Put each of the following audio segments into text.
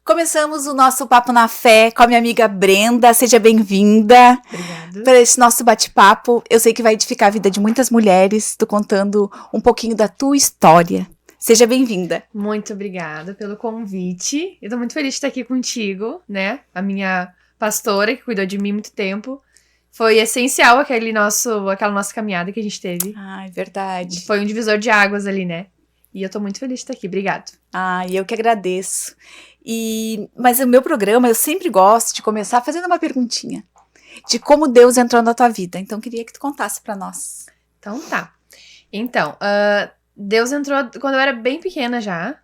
Começamos o nosso Papo na Fé com a minha amiga Brenda. Seja bem-vinda. Obrigada. Para esse nosso bate-papo. Eu sei que vai edificar a vida de muitas mulheres. Tô contando um pouquinho da tua história. Seja bem-vinda. Muito obrigada pelo convite. Eu tô muito feliz de estar aqui contigo, né? A minha pastora, que cuidou de mim muito tempo. Foi essencial aquela nossa caminhada que a gente teve. Ah, é verdade. Foi um divisor de águas ali, né? E eu tô muito feliz de estar aqui. Obrigado. Ah, e eu que agradeço. Mas o meu programa, eu sempre gosto de começar fazendo uma perguntinha. De como Deus entrou na tua vida. Então, queria que tu contasse pra nós. Então, tá. Então, Deus entrou quando eu era bem pequena já.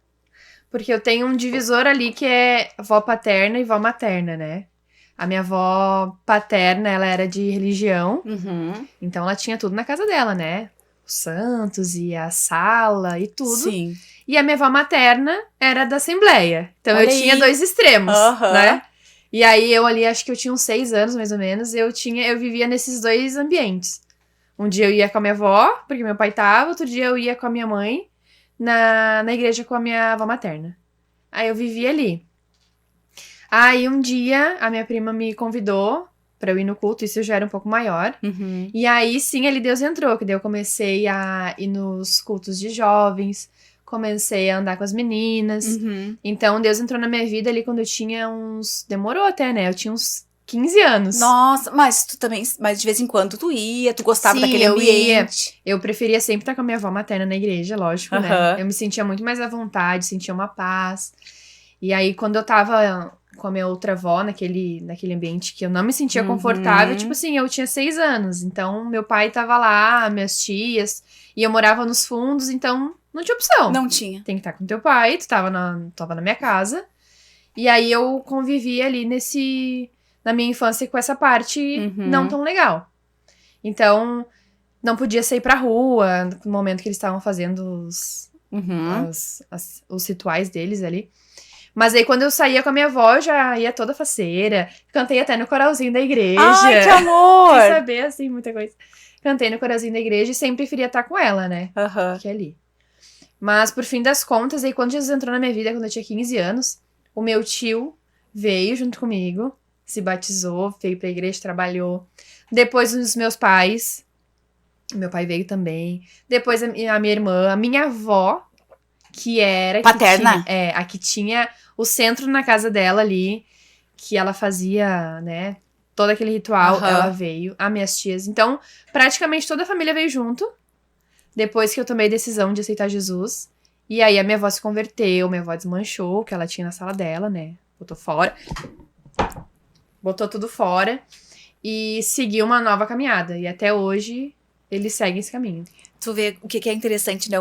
Porque eu tenho um divisor ali que é avó paterna e vó materna, né? A minha avó paterna, ela era de religião. Então, ela tinha tudo na casa dela, né? Os santos e a sala e tudo. Sim. E a minha avó materna era da Assembleia. Então, Olha eu tinha aí. dois extremos, Aham. né? E aí, eu ali, acho que eu tinha uns 6 anos, mais ou menos, eu vivia nesses dois ambientes. Um dia eu ia com a minha avó, porque meu pai tava. Outro dia eu ia com a minha mãe na igreja com a minha avó materna. Aí eu vivia ali. Aí um dia a minha prima me convidou pra eu ir no culto, isso eu já era um pouco maior. E aí sim, ali Deus entrou, que daí eu comecei a ir nos cultos de jovens, comecei a andar com as meninas. Então Deus entrou na minha vida ali quando eu tinha demorou até, né? Eu tinha uns 15 anos. Nossa, mas tu também, mas de vez em quando tu ia, tu gostava Sim, daquele eu ambiente. Eu preferia sempre estar com a minha avó materna na igreja, lógico, né? Aham. Eu me sentia muito mais à vontade, sentia uma paz. E aí, quando eu tava com a minha outra avó naquele ambiente que eu não me sentia confortável, tipo assim, eu tinha 6 anos. Então, meu pai tava lá, minhas tias, e eu morava nos fundos, então não tinha opção. Não tinha. Tem que estar com teu pai, tu tava na minha casa. E aí, eu convivi ali na minha infância com essa parte não tão legal. Então, não podia sair pra rua no momento que eles estavam fazendo os rituais deles ali. Mas aí, quando eu saía com a minha avó, eu já ia toda faceira. Cantei até no coralzinho da igreja. Ai, que amor! Sem saber, assim, muita coisa. Cantei no coralzinho da igreja e sempre preferia estar com ela, né? Aham. Que ali. Mas, por fim das contas, aí quando Jesus entrou na minha vida, quando eu tinha 15 anos, o meu tio veio junto comigo, se batizou, veio pra igreja, trabalhou. Depois, os meus pais. Meu pai veio também. Depois, a minha irmã, a minha avó, que era... Paterna? A que tinha o centro na casa dela ali, que ela fazia, né, todo aquele ritual, ela veio. As minhas tias. Então, praticamente toda a família veio junto, depois que eu tomei a decisão de aceitar Jesus. E aí, a minha avó se converteu, minha avó desmanchou o que ela tinha na sala dela, né, botou fora. Botou tudo fora e seguiu uma nova caminhada. E até hoje, eles seguem esse caminho. Tu vê o que é interessante, né?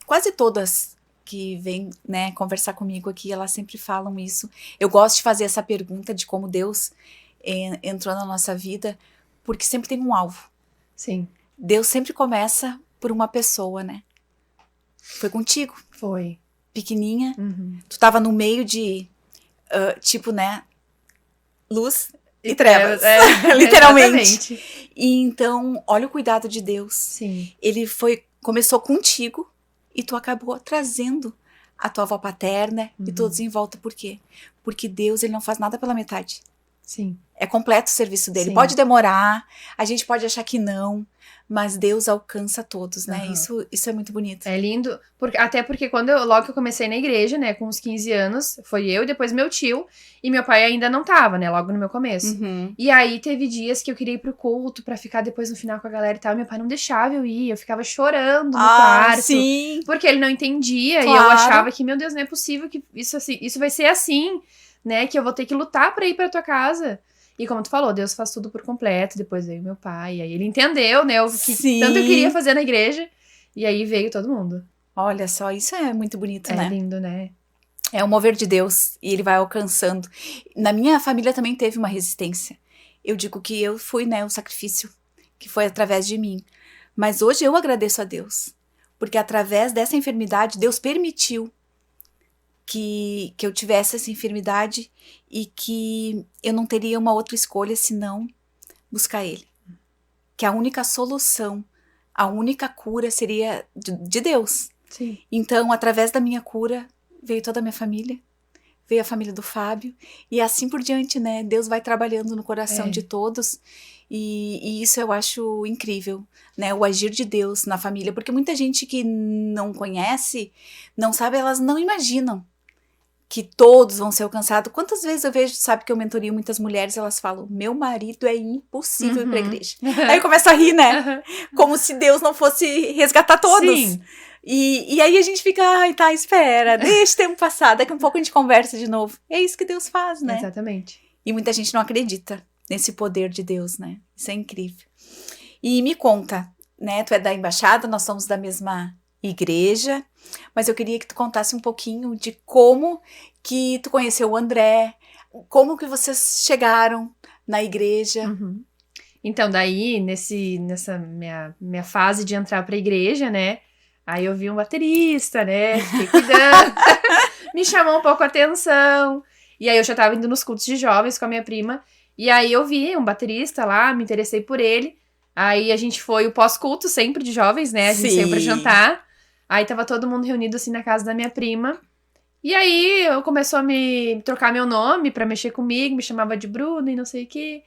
Quase todas que vêm, né, conversar comigo aqui, elas sempre falam isso. Eu gosto de fazer essa pergunta de como Deus entrou na nossa vida, porque sempre tem um alvo. Sim. Deus sempre começa por uma pessoa, né? Foi contigo. Foi. Pequenininha. Tu tava no meio de, tipo, né, luz e trevas. Literalmente. Exatamente. E então, olha o cuidado de Deus. Sim. Ele começou contigo e tu acabou trazendo a tua avó paterna e todos em volta. Por quê? Porque Deus, ele não faz nada pela metade. Sim. É completo o serviço dele. Sim. Pode demorar, a gente pode achar que não, mas Deus alcança todos, né? Isso é muito bonito. É lindo, até porque logo que eu comecei na igreja, né, com uns 15 anos, foi eu e depois meu tio, e meu pai ainda não tava, né, logo no meu começo. E aí teve dias que eu queria ir pro culto pra ficar depois no final com a galera e tal, e meu pai não deixava eu ir, eu ficava chorando no quarto. Sim. Porque ele não entendia, Claro. E eu achava que, meu Deus, não é possível que isso vai ser assim, né, que eu vou ter que lutar pra ir pra tua casa. E como tu falou, Deus faz tudo por completo, depois veio meu pai, aí ele entendeu, né, o que tanto eu queria fazer na igreja, e aí veio todo mundo. Olha só, isso é muito bonito, né? É lindo, né? É o mover de Deus, e ele vai alcançando. Na minha família também teve uma resistência. Eu digo que eu fui, né, o sacrifício, que foi através de mim. Mas hoje eu agradeço a Deus, porque através dessa enfermidade, Deus permitiu que eu tivesse essa enfermidade e que eu não teria uma outra escolha senão buscar Ele. Que a única solução a única cura seria de Deus. Sim. Então, através da minha cura, veio toda a minha família, veio a família do Fábio, e assim por diante, né? Deus vai trabalhando no coração de todos, e isso eu acho incrível, né? O agir de Deus na família, porque muita gente que não conhece, não sabe, elas não imaginam que todos vão ser alcançados. Quantas vezes eu vejo, sabe que eu mentorio muitas mulheres, elas falam, meu marido é impossível ir pra igreja. Aí eu começo a rir, né? Como se Deus não fosse resgatar todos. Sim. E aí a gente fica, ai, tá, espera, deixa o tempo passar, daqui a um pouco a gente conversa de novo. É isso que Deus faz, né? Exatamente. E muita gente não acredita nesse poder de Deus, né? Isso é incrível. E me conta, né? Tu é da embaixada, nós somos da mesma igreja, mas eu queria que tu contasse um pouquinho de como que tu conheceu o André, como que vocês chegaram na igreja. Então, daí, nessa minha fase de entrar pra igreja, né? Aí eu vi um baterista, né? Fiquei cuidando. Me chamou um pouco a atenção. E aí eu já tava indo nos cultos de jovens com a minha prima. E aí eu vi um baterista lá, me interessei por ele. Aí a gente foi o pós-culto sempre de jovens, né? A gente saiu pra jantar. Aí tava todo mundo reunido assim na casa da minha prima. E aí eu começou a me trocar meu nome pra mexer comigo, me chamava de Bruna e não sei o quê.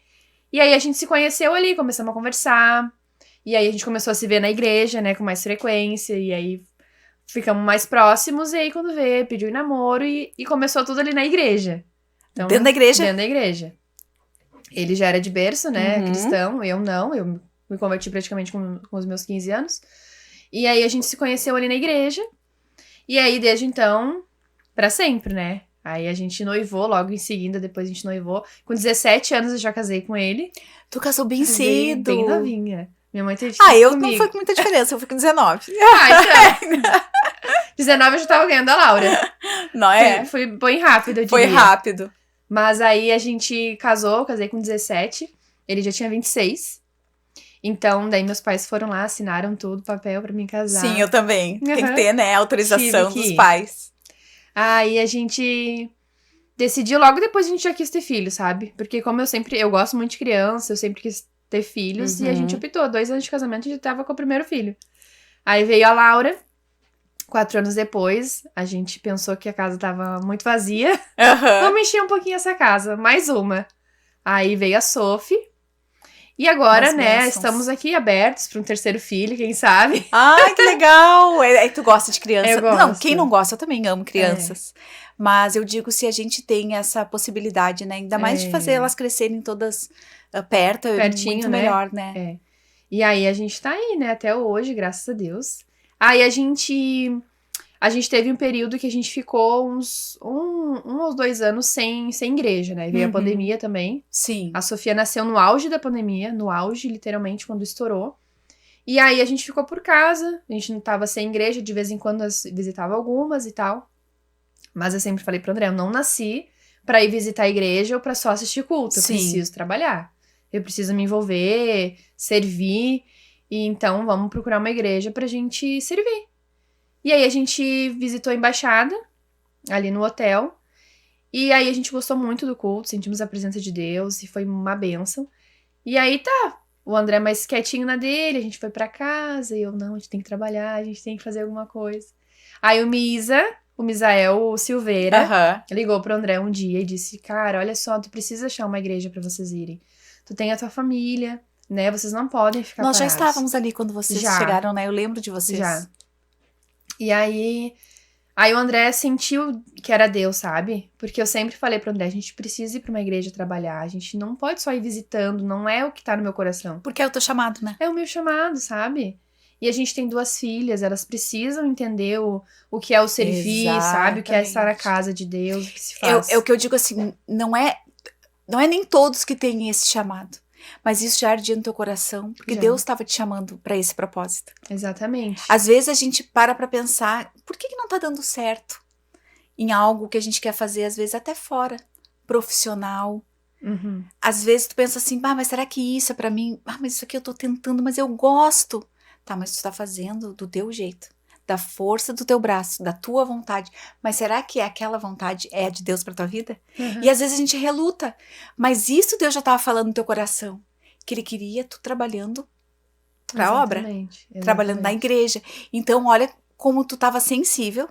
E aí a gente se conheceu ali, começamos a conversar. E aí a gente começou a se ver na igreja, né, com mais frequência. E aí ficamos mais próximos. E aí quando veio, pediu em namoro e começou tudo ali na igreja. Então, Dentro da igreja? Dentro da igreja. Ele já era de berço, né, cristão. Eu não, eu me converti praticamente com os meus 15 anos. E aí a gente se conheceu ali na igreja. E aí desde então, pra sempre, né. Aí a gente noivou logo em seguida, depois a gente noivou. Com 17 anos eu já casei com ele. Tu casou bem cedo. Bem novinha. Minha mãe teve eu comigo. não foi com muita diferença, eu fui com 19. Então. 19 eu já tava ganhando a Laura. Não é? Foi bem rápido, eu diria. Foi rápido. Mas aí a gente casei com 17. Ele já tinha 26. Então, daí meus pais foram lá, assinaram tudo, papel pra mim casar. Sim, eu também. Tem que ter, né, a autorização dos ir. pais. Aí a gente decidiu, logo depois a gente já quis ter filho, sabe? Porque como eu gosto muito de criança, eu sempre quis ter filhos. E a gente optou, 2 anos de casamento, a gente tava com o primeiro filho. Aí veio a Laura. 4 anos depois, a gente pensou que a casa tava muito vazia. Vamos encher um pouquinho essa casa, mais uma. Aí veio a Sophie. E agora, né, estamos aqui abertos para um terceiro filho, quem sabe? Ai, que legal! Tu gosta de criança? Eu gosto. Não, quem não gosta, eu também amo crianças. Mas eu digo, se a gente tem essa possibilidade, né, ainda mais de fazer elas crescerem todas pertinho, muito melhor, né? E aí a gente tá aí, né, até hoje, graças a Deus. Aí a gente teve um período que a gente ficou uns 1 ou 2 anos sem igreja, né? E veio a pandemia também. Sim. A Sofia nasceu no auge da pandemia, no auge, literalmente, quando estourou. E aí a gente ficou por casa, a gente não tava sem igreja, de vez em quando visitava algumas e tal. Mas eu sempre falei pro André, eu não nasci pra ir visitar a igreja ou pra só assistir culto. Eu preciso trabalhar. Eu preciso me envolver, servir. E então, vamos procurar uma igreja pra gente servir. E aí, a gente visitou a embaixada, ali no hotel. E aí, a gente gostou muito do culto, sentimos a presença de Deus. E foi uma bênção. E aí, o André mais quietinho na dele, a gente foi pra casa. E eu, não, a gente tem que trabalhar, a gente tem que fazer alguma coisa. Aí, o Misael Silveira, ligou pro André um dia e disse, cara, olha só, tu precisa achar uma igreja pra vocês irem. Tu tem a tua família, né? Vocês não podem ficar parados. Nós já estávamos ali quando vocês chegaram, né? Eu lembro de vocês. Já. E aí o André sentiu que era Deus, sabe? Porque eu sempre falei pro André, a gente precisa ir pra uma igreja trabalhar. A gente não pode só ir visitando, não é o que tá no meu coração. Porque é o teu chamado, né? É o meu chamado, sabe? E a gente tem 2 filhas, elas precisam entender o que é o servir, sabe? O que é estar na casa de Deus, o que se faz. É o que eu digo assim, não é nem todos que têm esse chamado. Mas isso já ardia no teu coração, porque Deus estava te chamando para esse propósito. Exatamente. Às vezes a gente para pensar, por que não tá dando certo em algo que a gente quer fazer, às vezes até fora, profissional. Às vezes tu pensa assim, mas será que isso é para mim? Mas isso aqui eu tô tentando, mas eu gosto. Tá, mas tu tá fazendo do teu jeito, da força do teu braço, da tua vontade. Mas será que aquela vontade é de Deus pra tua vida? E às vezes a gente reluta. Mas isso Deus já tava falando no teu coração. Que Ele queria tu trabalhando pra obra, trabalhando na igreja. Então, olha como tu tava sensível,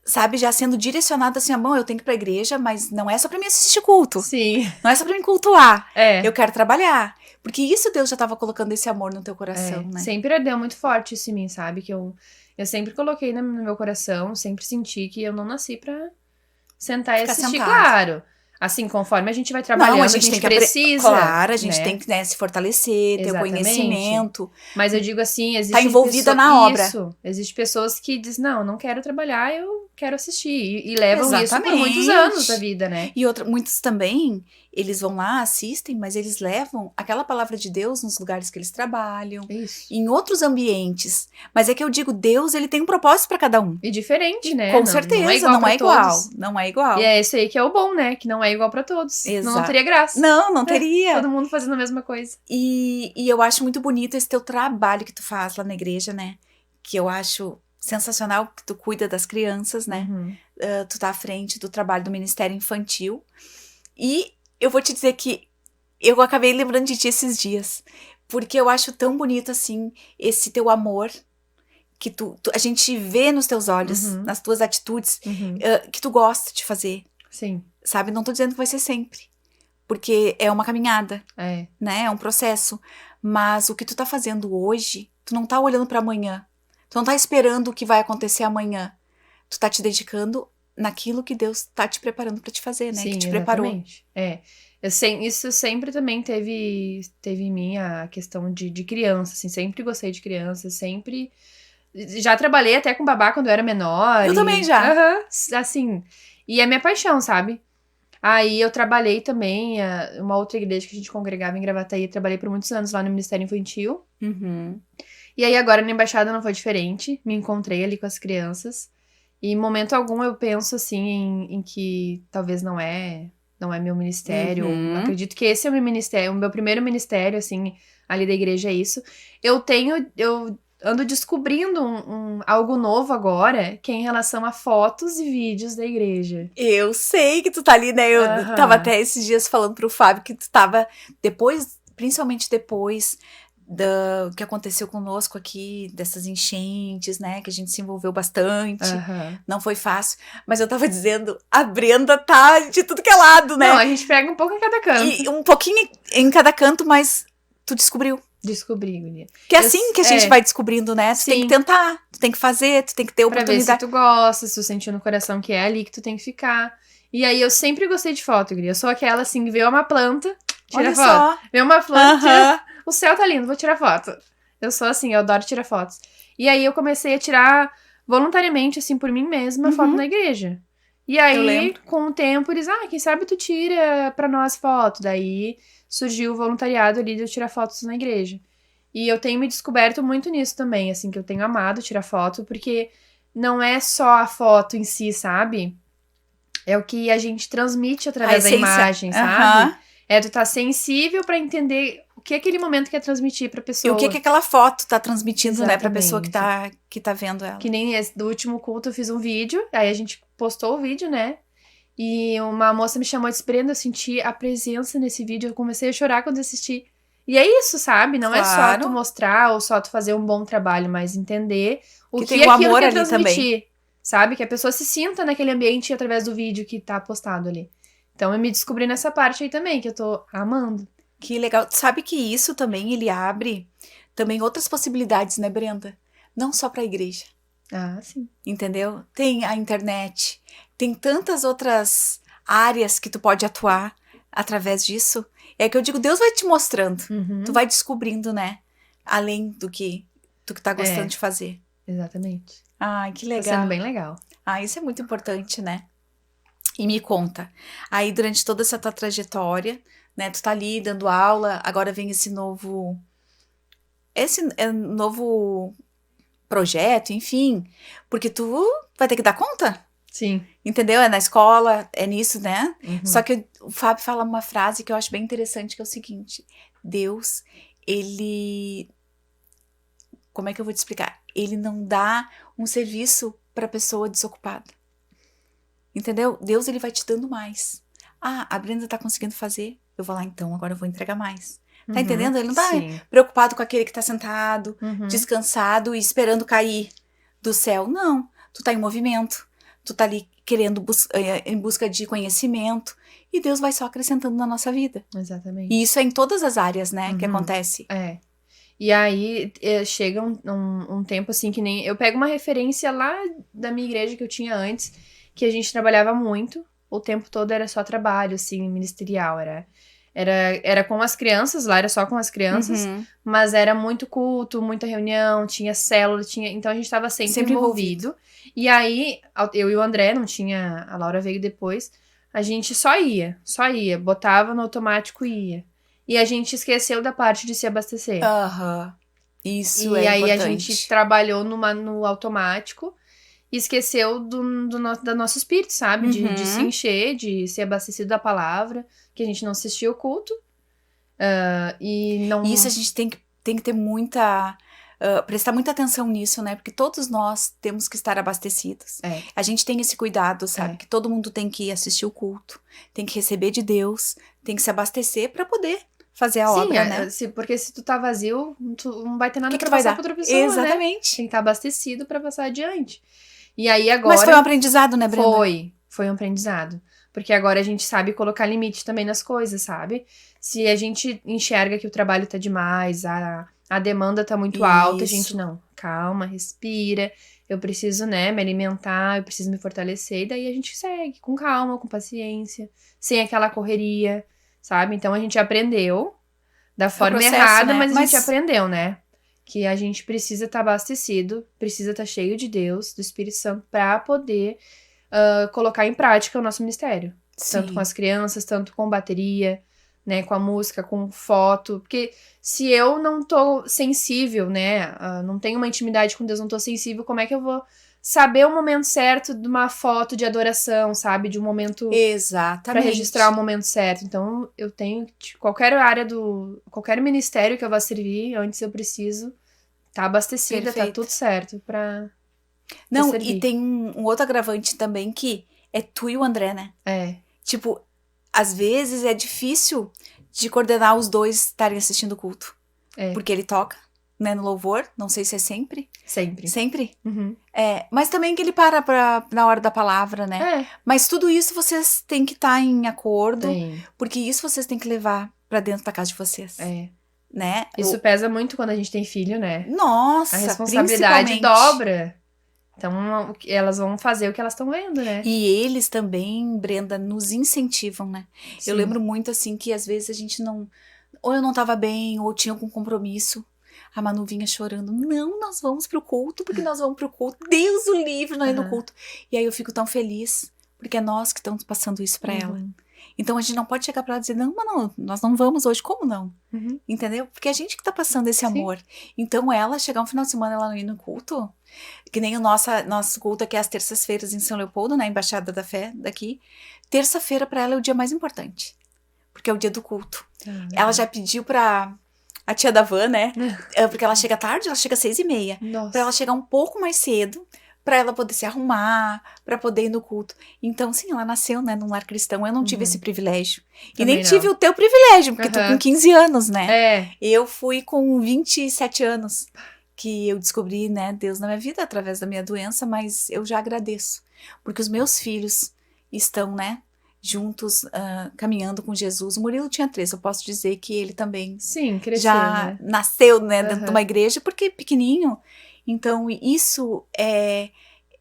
sabe? Já sendo direcionada assim, amor, eu tenho que ir pra igreja, mas não é só pra mim assistir culto. Sim. Não é só pra mim cultuar. É. Eu quero trabalhar. Porque isso Deus já tava colocando esse amor no teu coração, né? Sempre ardeu muito forte isso em mim, sabe? Que eu sempre coloquei no meu coração, sempre senti que eu não nasci pra sentar e assistir, sentado. Claro. Assim, conforme a gente vai trabalhando, Não, a gente tem que precisa. Claro, a gente né? tem que se fortalecer, ter o conhecimento. Mas eu digo assim, existe tá envolvida na obra. Isso. Existem pessoas que dizem, não quero trabalhar, eu quero assistir. E levam isso por Exatamente. muitos anos da vida, né? E muitos também, eles vão lá, assistem, mas eles levam aquela palavra de Deus nos lugares que eles trabalham. Isso. Em outros ambientes. Mas é que eu digo, Deus, ele tem um propósito pra cada um. E diferente, né? Com certeza, não é igual. Não é igual. E é isso aí que é o bom, né? Que não é igual pra todos. Exato. Não teria graça. Não teria. Todo mundo fazendo a mesma coisa. E eu acho muito bonito esse teu trabalho que tu faz lá na igreja, né? Que eu acho sensacional, que tu cuida das crianças, né? Uhum. Tu tá à frente do trabalho do Ministério Infantil. E eu vou te dizer que eu acabei lembrando de ti esses dias. Porque eu acho tão bonito, assim, esse teu amor, que a gente vê nos teus olhos, nas tuas atitudes, que tu gosta de fazer. Sim. Sabe? Não tô dizendo que vai ser sempre. Porque é uma caminhada, né? É um processo. Mas o que tu tá fazendo hoje, tu não tá olhando pra amanhã. Tu não tá esperando o que vai acontecer amanhã. Tu tá te dedicando naquilo que Deus tá te preparando pra te fazer, né? Sim, que te exatamente. preparou. Isso sempre também teve em mim a questão de criança, assim. Sempre gostei de criança, sempre... Já trabalhei até com babá quando eu era menor. Eu também já. Assim, e é minha paixão, sabe? Aí eu trabalhei também, uma outra igreja que a gente congregava em Gravataí, trabalhei por muitos anos lá no Ministério Infantil. E aí agora na Embaixada não foi diferente, me encontrei ali com as crianças. E em momento algum eu penso assim em que talvez não é meu ministério. Acredito que esse é o meu ministério, o meu primeiro ministério, assim, ali da igreja é isso. Eu ando descobrindo algo novo agora, que é em relação a fotos e vídeos da igreja. Eu sei que tu tá ali, né? Eu tava até esses dias falando pro Fábio que tu tava principalmente depois do que aconteceu conosco aqui, dessas enchentes, né? Que a gente se envolveu bastante. Não foi fácil. Mas eu tava dizendo, a Brenda tá de tudo que é lado, né? Não, a gente pega um pouco em cada canto. E um pouquinho em cada canto, mas tu descobriu. Descobri, Guria. Que é assim que a gente vai descobrindo, né? Tu tem que tentar, tu tem que fazer, tu tem que ter oportunidade. Pra ver se tu gosta, se tu sentiu no coração que é ali que tu tem que ficar. E aí eu sempre gostei de foto, Guria. Eu sou aquela assim, vê uma planta, tira foto. Só. Vê uma planta, tira... O céu tá lindo, vou tirar foto. Eu sou assim, eu adoro tirar fotos. E aí eu comecei a tirar voluntariamente, assim, por mim mesma, foto na igreja. E aí, com o tempo, eles, quem sabe tu tira pra nós foto. Daí surgiu o voluntariado ali de eu tirar fotos na igreja. E eu tenho me descoberto muito nisso também, assim, que eu tenho amado tirar foto, porque não é só a foto em si, sabe? É o que a gente transmite através da imagem, sabe? É tu tá sensível pra entender o que aquele momento quer transmitir pra pessoa. E o que aquela foto tá transmitindo, né, pra pessoa que tá vendo ela. Que nem do último culto eu fiz um vídeo, aí a gente postou o vídeo, né? E uma moça me chamou de Brenda, eu senti a presença nesse vídeo, eu comecei a chorar quando assisti. E é isso, sabe? Não é só tu mostrar ou só tu fazer um bom trabalho, mas entender o que aquilo quer transmitir. Também. Sabe? Que a pessoa se sinta naquele ambiente através do vídeo que tá postado ali. Então eu me descobri nessa parte aí também, que eu tô amando. Que legal. Sabe que isso também, ele abre também outras possibilidades, né, Brenda? Não só pra igreja. Sim. Entendeu? Tem a internet, tem tantas outras áreas que tu pode atuar através disso. É que eu digo, Deus vai te mostrando. Tu vai descobrindo, né? Além do que tu tá gostando de fazer. Exatamente. Que legal. Tá sendo bem legal. Isso é muito importante, né? E me conta, aí durante toda essa tua trajetória, né? Tu tá ali dando aula, agora vem esse novo projeto, enfim. Porque tu vai ter que dar conta. Sim. Entendeu? É na escola, é nisso, né? Só que o Fábio fala uma frase que eu acho bem interessante, que é o seguinte: Deus, ele... Como é que eu vou te explicar? Ele não dá um serviço pra pessoa desocupada. Entendeu? Deus, ele vai te dando mais. A Brenda tá conseguindo fazer, eu vou lá então, agora eu vou entregar mais. Tá entendendo? Ele não tá Sim. preocupado com aquele que tá sentado, Uhum. descansado e esperando cair do céu. Não. Tu tá em movimento. Tu tá ali querendo em busca de conhecimento. E Deus vai só acrescentando na nossa vida. Exatamente. E isso é em todas as áreas, né, que Uhum. acontece. É. E aí, chega um tempo assim que nem... Eu pego uma referência lá da minha igreja que eu tinha antes, que a gente trabalhava muito. O tempo todo era só trabalho, assim, ministerial. Era com as crianças, lá era só com as crianças. Uhum. Mas era muito culto, muita reunião, tinha célula, então a gente tava sempre envolvido. E aí, eu e o André, não tinha... A Laura veio depois. A gente só ia. Botava no automático e ia. E a gente esqueceu da parte de se abastecer. Aham. Isso E é aí importante. a gente trabalhou no automático e esqueceu do nosso espírito, sabe? De se Uhum. encher, de ser abastecido da palavra, que a gente não assistia o culto. E não... E isso a gente tem que ter muita... prestar muita atenção nisso, né? Porque todos nós temos que estar abastecidos. É. A gente tem esse cuidado, sabe? É. Que todo mundo tem que assistir o culto, tem que receber de Deus, tem que se abastecer pra poder fazer a obra, né? Porque se tu tá vazio, tu não vai ter nada Que pra vai passar dar? pra outra pessoa, né? Exatamente. Tem que estar abastecido pra passar adiante. E aí agora... Mas foi um aprendizado, né, Brenda? Foi um aprendizado. Porque agora a gente sabe colocar limite também nas coisas, sabe? Se a gente enxerga que o trabalho tá demais, a demanda tá muito alta, a gente, Isso. não, calma, respira, eu preciso, né, me alimentar, eu preciso me fortalecer, e daí a gente segue com calma, com paciência, sem aquela correria, sabe? Então a gente aprendeu da forma processo, errada, né? mas a gente aprendeu, né? Que a gente precisa estar abastecido, precisa estar cheio de Deus, do Espírito Santo, pra poder colocar em prática o nosso ministério. Sim. Tanto com as crianças, tanto com bateria, né, com a música, com foto. Porque se eu não tô sensível, né, não tenho uma intimidade com Deus, não tô sensível, como é que eu vou saber o momento certo de uma foto de adoração, sabe? De um momento... Exatamente. Pra registrar o momento certo. Então, eu tenho... Qualquer área qualquer ministério que eu vá servir, antes eu preciso tá abastecida, Perfeito. tá tudo certo pra Não, servir. e tem um outro agravante também que é tu e o André, né? É. Tipo, às vezes é difícil de coordenar os dois estarem assistindo o culto. É. Porque ele toca, né, no louvor, não sei se é sempre. Sempre. Sempre? Uhum. Mas também que ele para na hora da palavra, né? Mas tudo isso vocês têm que estar em acordo, Tem. porque isso vocês têm que levar pra dentro da casa de vocês. Né? Isso pesa muito quando a gente tem filho, né? Nossa, A responsabilidade dobra. Então, elas vão fazer o que elas estão vendo, né? E eles também, Brenda, nos incentivam, né? Sim. Eu lembro muito, assim, que às vezes a gente não... Ou eu não tava bem, ou tinha algum compromisso. A Manu vinha chorando. Não, nós vamos pro culto, porque nós vamos pro culto. Deus o livre, nós no culto. E aí eu fico tão feliz, porque é nós que estamos passando isso pra ela. Então a gente não pode chegar pra ela e dizer, não, Manu, nós não vamos hoje. Como não? Entendeu? Porque é a gente que tá passando esse amor. Então ela, chegar um final de semana, ela não ir no culto... Que nem o nosso culto aqui às terças-feiras em São Leopoldo, na Embaixada da Fé daqui. Terça-feira pra ela é o dia mais importante. Porque é o dia do culto. Ela já pediu pra a tia da van, né? Porque ela chega tarde, ela chega às 6:30. Nossa. Pra ela chegar um pouco mais cedo, pra ela poder se arrumar, pra poder ir no culto. Então, sim, ela nasceu, né, num lar cristão. Eu não tive esse privilégio. Também e nem tive o teu privilégio, porque tu com 15 anos, né? Eu fui com 27 anos. Que eu descobri, né, Deus na minha vida através da minha doença, mas eu já agradeço. Porque os meus filhos estão, né, juntos, caminhando com Jesus. O Murilo tinha 3, eu posso dizer que ele também cresceu, já né? nasceu, né, dentro de uma igreja, porque é pequenininho. Então, isso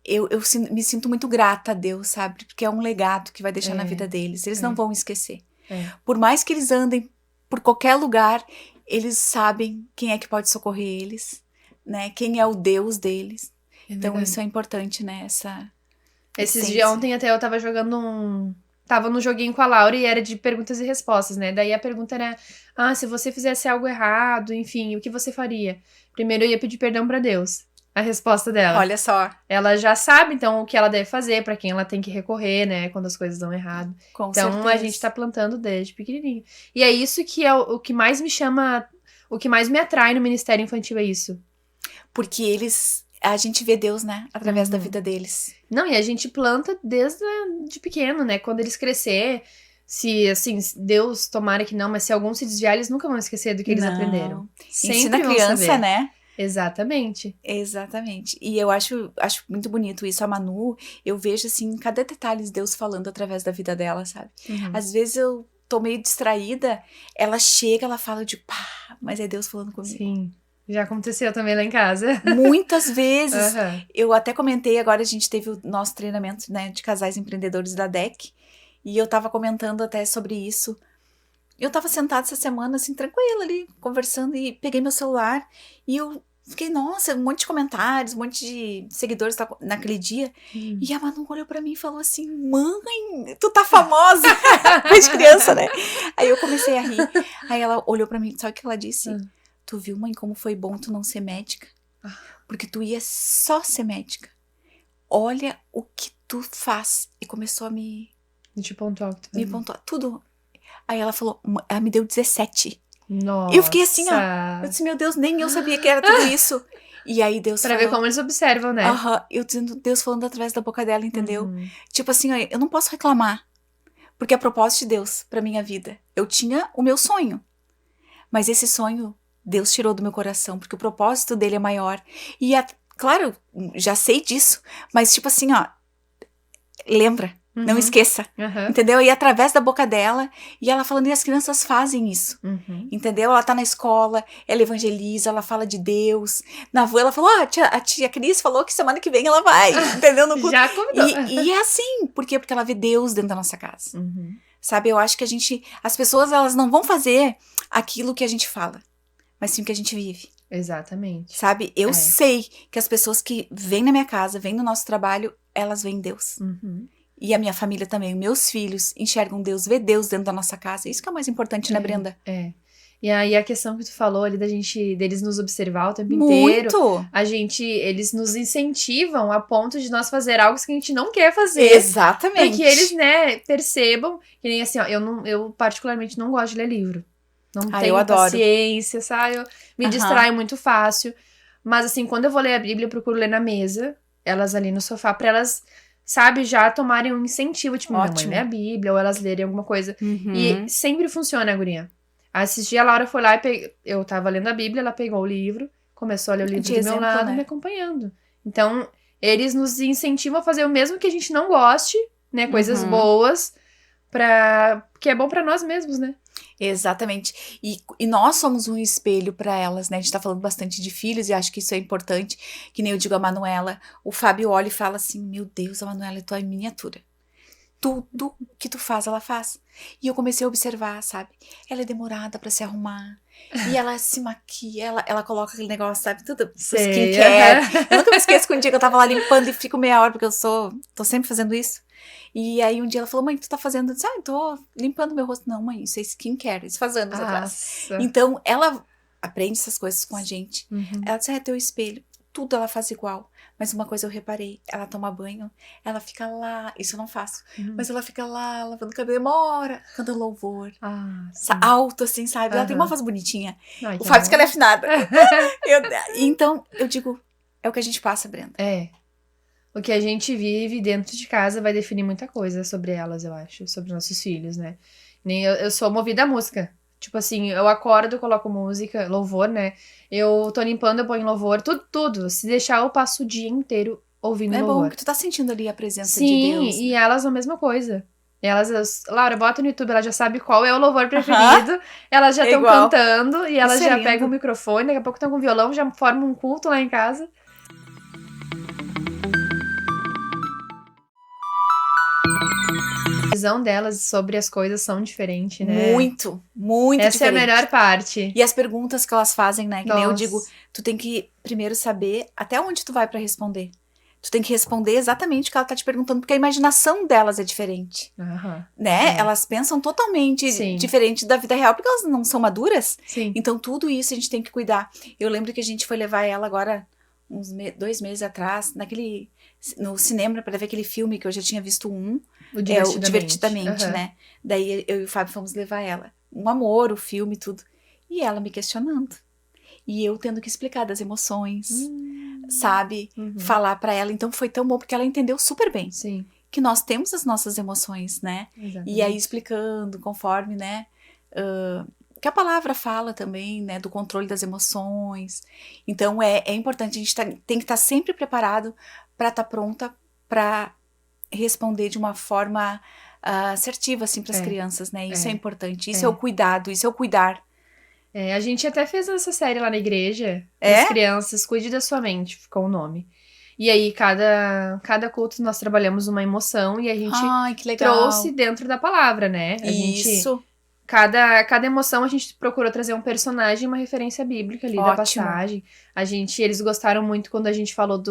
eu me sinto muito grata a Deus, sabe? Porque é um legado que vai deixar na vida deles. Eles não vão esquecer. Por mais que eles andem por qualquer lugar, eles sabem quem é que pode socorrer eles, né? Quem é o Deus deles. Então isso é importante, né? Esses dias, ontem até eu tava jogando Tava no joguinho com a Laura e era de perguntas e respostas, né? Daí a pergunta era, se você fizesse algo errado, enfim, o que você faria? Primeiro eu ia pedir perdão pra Deus. A resposta dela. Olha só. Ela já sabe, então, o que ela deve fazer, pra quem ela tem que recorrer, né? Quando as coisas dão errado. Com certeza. certeza. A gente tá plantando desde pequenininho. E é isso que é o que mais me chama... O que mais me atrai no Ministério Infantil é isso. Porque a gente vê Deus, né? Através da vida deles. Não, e a gente planta desde de pequeno, né? Quando eles crescer, Se, assim, Deus tomara que não, mas se alguns se desviar, eles nunca vão esquecer do que eles Não. aprenderam. Sempre Ensina a vão criança, saber. né? Exatamente. Exatamente. E eu acho muito bonito isso. A Manu, eu vejo, assim, cada detalhe Deus falando através da vida dela, sabe? Uhum. Às vezes eu tô meio distraída, ela chega, ela fala de pá, mas é Deus falando comigo. Sim. Já aconteceu também lá em casa. Muitas vezes. Aham. Eu até comentei, agora a gente teve o nosso treinamento, né, de casais empreendedores da DEC, e eu tava comentando até sobre isso. Eu tava sentada essa semana, assim, tranquila ali, conversando, e peguei meu celular, e eu fiquei, nossa, um monte de comentários, um monte de seguidores naquele dia, e a Manu olhou pra mim e falou assim, mãe, tu tá famosa, coisa de criança, né? Aí eu comecei a rir, aí ela olhou pra mim, sabe o que ela disse? Tu viu, mãe, como foi bom tu não ser médica? Porque tu ia só ser médica. Olha o que tu faz. E começou a me pontuar. pontuar tudo. Aí ela falou, ela me deu 17. Nossa. Eu fiquei assim, ó. Eu disse, meu Deus, nem eu sabia que era tudo isso. E aí Deus Pra falou... ver como eles observam, né? Eu dizendo, Deus falando através da boca dela, entendeu? Tipo assim, ó, eu não posso reclamar. Porque é propósito de Deus pra minha vida. Eu tinha o meu sonho. Mas esse sonho... Deus tirou do meu coração, porque o propósito dele é maior. E, claro, já sei disso, mas tipo assim, ó, lembra, não esqueça, entendeu? E através da boca dela, e ela falando, e as crianças fazem isso, entendeu? Ela tá na escola, ela evangeliza, ela fala de Deus. Na rua ela falou, a tia Cris falou que semana que vem ela vai, entendeu? Já convidou. E é assim, por quê? Porque ela vê Deus dentro da nossa casa, sabe? Eu acho que as pessoas, elas não vão fazer aquilo que a gente fala, mas sim o que a gente vive. Exatamente. Sabe? Eu sei que as pessoas que vêm na minha casa, vêm no nosso trabalho, elas veem Deus. E a minha família também, meus filhos enxergam Deus, vê Deus dentro da nossa casa. Isso que é o mais importante, né, Brenda? E aí a questão que tu falou ali deles nos observar o tempo inteiro. Eles nos incentivam a ponto de nós fazer algo que a gente não quer fazer. Exatamente. Para que eles, né, percebam. Que nem assim, ó, eu particularmente não gosto de ler livro. Não tenho paciência, sabe? Eu me distraio muito fácil. Mas, assim, quando eu vou ler a Bíblia, eu procuro ler na mesa. Elas ali no sofá, pra elas, sabe, já tomarem um incentivo. Tipo, minha mãe lê a Bíblia, ou elas lerem alguma coisa. E sempre funciona, guria. Esses dias a Laura foi lá e eu tava lendo a Bíblia, ela pegou o livro, começou a ler o livro do meu lado, me acompanhando. Então, eles nos incentivam a fazer o mesmo que a gente não goste, né? Coisas boas, que é bom pra nós mesmos, né? Exatamente. E nós somos um espelho para elas, né? A gente tá falando bastante de filhos e acho que isso é importante. Que nem eu digo a Manuela, o Fábio olha e fala assim, meu Deus, a Manuela é tua miniatura. Tudo que tu faz, ela faz. E eu comecei a observar, sabe? Ela é demorada pra se arrumar. E ela se maquia, ela coloca aquele negócio, sabe? Tudo skincare. Eu nunca me esqueço que um dia que eu tava lá limpando e fico meia hora, porque tô sempre fazendo isso. E aí um dia ela falou, mãe, tu tá fazendo? Eu disse, tô limpando meu rosto. Não, mãe, isso é skincare, isso faz anos atrás. Então, ela aprende essas coisas com a gente. Ela disse, é teu espelho. Tudo ela faz igual. Mas uma coisa eu reparei, ela toma banho, ela fica lá, isso eu não faço, mas ela fica lá, lavando o cabelo, demora, cantando louvor, alto assim, sabe? Ela tem uma voz bonitinha. O Fábio diz que ela é afinada. Então, eu digo, é o que a gente passa, Brenda. O que a gente vive dentro de casa vai definir muita coisa sobre elas, eu acho, sobre nossos filhos, né? Nem eu sou movida à música. Tipo assim, eu acordo, coloco música, louvor, né? Eu tô limpando, eu ponho louvor, tudo. Se deixar, eu passo o dia inteiro ouvindo louvor. É bom que tu tá sentindo ali a presença de Deus. Sim, e elas a mesma coisa. Laura, bota no YouTube, ela já sabe qual é o louvor preferido. Elas já estão cantando e elas já pegam o microfone, daqui a pouco estão com violão, já formam um culto lá em casa. A visão delas sobre as coisas são diferentes, né? Muito Essa diferente. É a melhor parte. E as perguntas que elas fazem, né? Que nem eu digo, tu tem que primeiro saber até onde tu vai pra responder. Tu tem que responder exatamente o que ela tá te perguntando, porque a imaginação delas é diferente. Né? Elas pensam totalmente diferente da vida real, porque elas não são maduras. Então, tudo isso a gente tem que cuidar. Eu lembro que a gente foi levar ela agora, uns 2 meses atrás, no cinema, pra ver aquele filme que eu já tinha visto o Divertidamente, né? Daí eu e o Fábio fomos levar ela. Um amor, o filme, tudo. E ela me questionando. E eu tendo que explicar das emoções, sabe? Falar pra ela. Então foi tão bom, porque ela entendeu super bem. que nós temos as nossas emoções, né? Exatamente. E aí explicando conforme, né, que a palavra fala também, né, do controle das emoções. Então é importante, a gente tem que estar sempre preparado para estar pronta para responder de uma forma assertiva, assim, para as crianças, né? Isso é importante, isso é o cuidado, isso é o cuidar. A gente até fez essa série lá na igreja, das crianças, Cuide da Sua Mente, ficou o nome. E aí, cada culto nós trabalhamos uma emoção e a gente que legal. trouxe dentro da palavra, né? Isso. Cada emoção a gente procurou trazer um personagem e uma referência bíblica ali da passagem. Eles gostaram muito quando a gente falou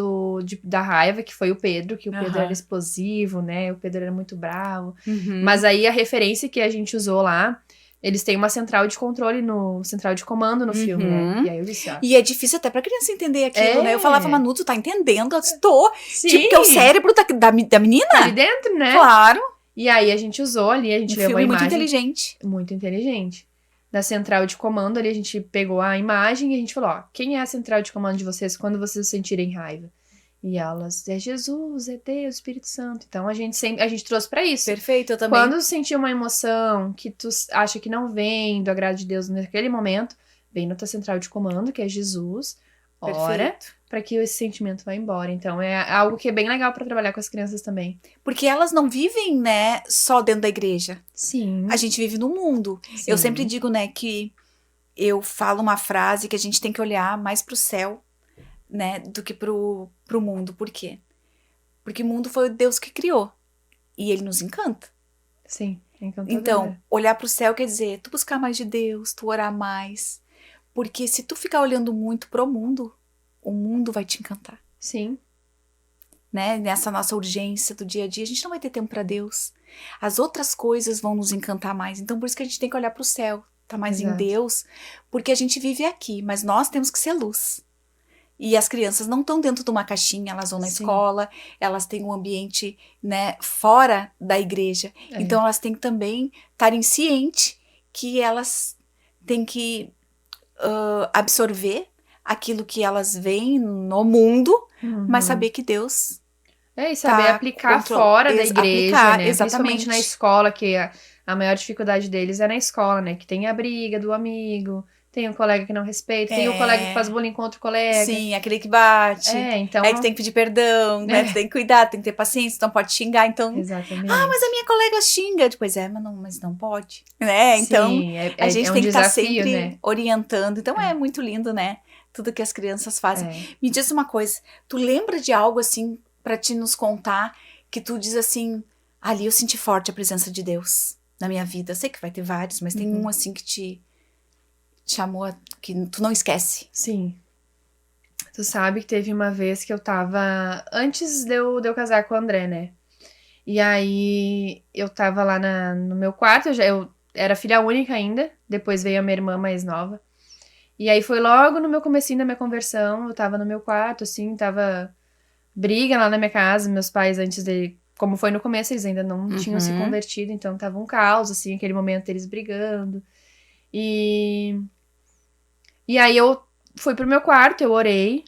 da raiva, que foi o Pedro, que o Pedro era explosivo, né? O Pedro era muito bravo. Mas aí a referência que a gente usou lá, eles têm uma central de controle, central de comando no filme, né? E aí eu disse, E é difícil até pra criança entender aquilo, né? Eu falava, Manu, tu tá entendendo? Eu estou. Sim. Tipo, que é o cérebro da menina. Tá ali dentro, né? Claro. E aí a gente usou ali, a gente levou a imagem. Muito inteligente. Muito inteligente. Da central de comando ali, a gente pegou a imagem e a gente falou, ó, quem é a central de comando de vocês quando vocês sentirem raiva? E elas, é Jesus, é Deus, Espírito Santo. Então a gente trouxe pra isso. Perfeito, eu também. Quando sentir uma emoção que tu acha que não vem do agrado de Deus naquele momento, vem na tua central de comando, que é Jesus, ora, pra que esse sentimento vá embora. Então é algo que é bem legal pra trabalhar com as crianças também. Porque elas não vivem, né, só dentro da igreja. Sim. A gente vive no mundo. Sim. Eu sempre digo, né, que eu falo uma frase que a gente tem que olhar mais pro céu, né, do que pro mundo. Por quê? Porque o mundo foi o Deus que criou. E ele nos encanta. Sim, encantador. Então, olhar pro céu quer dizer tu buscar mais de Deus, tu orar mais. Porque se tu ficar olhando muito pro mundo, o mundo vai te encantar. Sim. Né? Nessa nossa urgência do dia a dia, a gente não vai ter tempo pra Deus. As outras coisas vão nos encantar mais. Então, por isso que a gente tem que olhar pro céu, tá mais em Deus. Porque a gente vive aqui, mas nós temos que ser luz. E as crianças não estão dentro de uma caixinha, elas vão na escola, elas têm um ambiente, né, fora da igreja. Então, elas têm que também estarem cientes que elas têm que absorver aquilo que elas veem no mundo, mas saber que Deus... e saber aplicar fora da igreja, né? Exatamente. Principalmente na escola, que a maior dificuldade deles é na escola, né? Que tem a briga do amigo... Tem um colega que não respeita, tem o colega que faz bullying com outro colega. Sim, aquele que bate. Então... É que tem que pedir perdão, né? Tu tem que cuidar, tem que ter paciência, tu não pode xingar, então... Exatamente. Mas a minha colega xinga. Pois é, mas não pode. Né? Então, sim, a gente tem que estar sempre, né, orientando. Então, é muito lindo, né? Tudo que as crianças fazem. Me diz uma coisa, tu lembra de algo, assim, pra te nos contar, que tu diz assim, ali eu senti forte a presença de Deus na minha vida. Eu sei que vai ter vários, mas tem um, assim, que te chamou, que tu não esquece. Sim. Tu sabe que teve uma vez que eu tava... Antes de eu casar com o André, né? E aí, eu tava lá no meu quarto, eu era filha única ainda, depois veio a minha irmã mais nova. E aí, foi logo no meu comecinho da minha conversão, eu tava no meu quarto, assim, tava briga lá na minha casa, meus pais antes de... Como foi no começo, eles ainda não tinham se convertido, então tava um caos, assim, aquele momento eles brigando. E aí eu fui pro meu quarto, eu orei,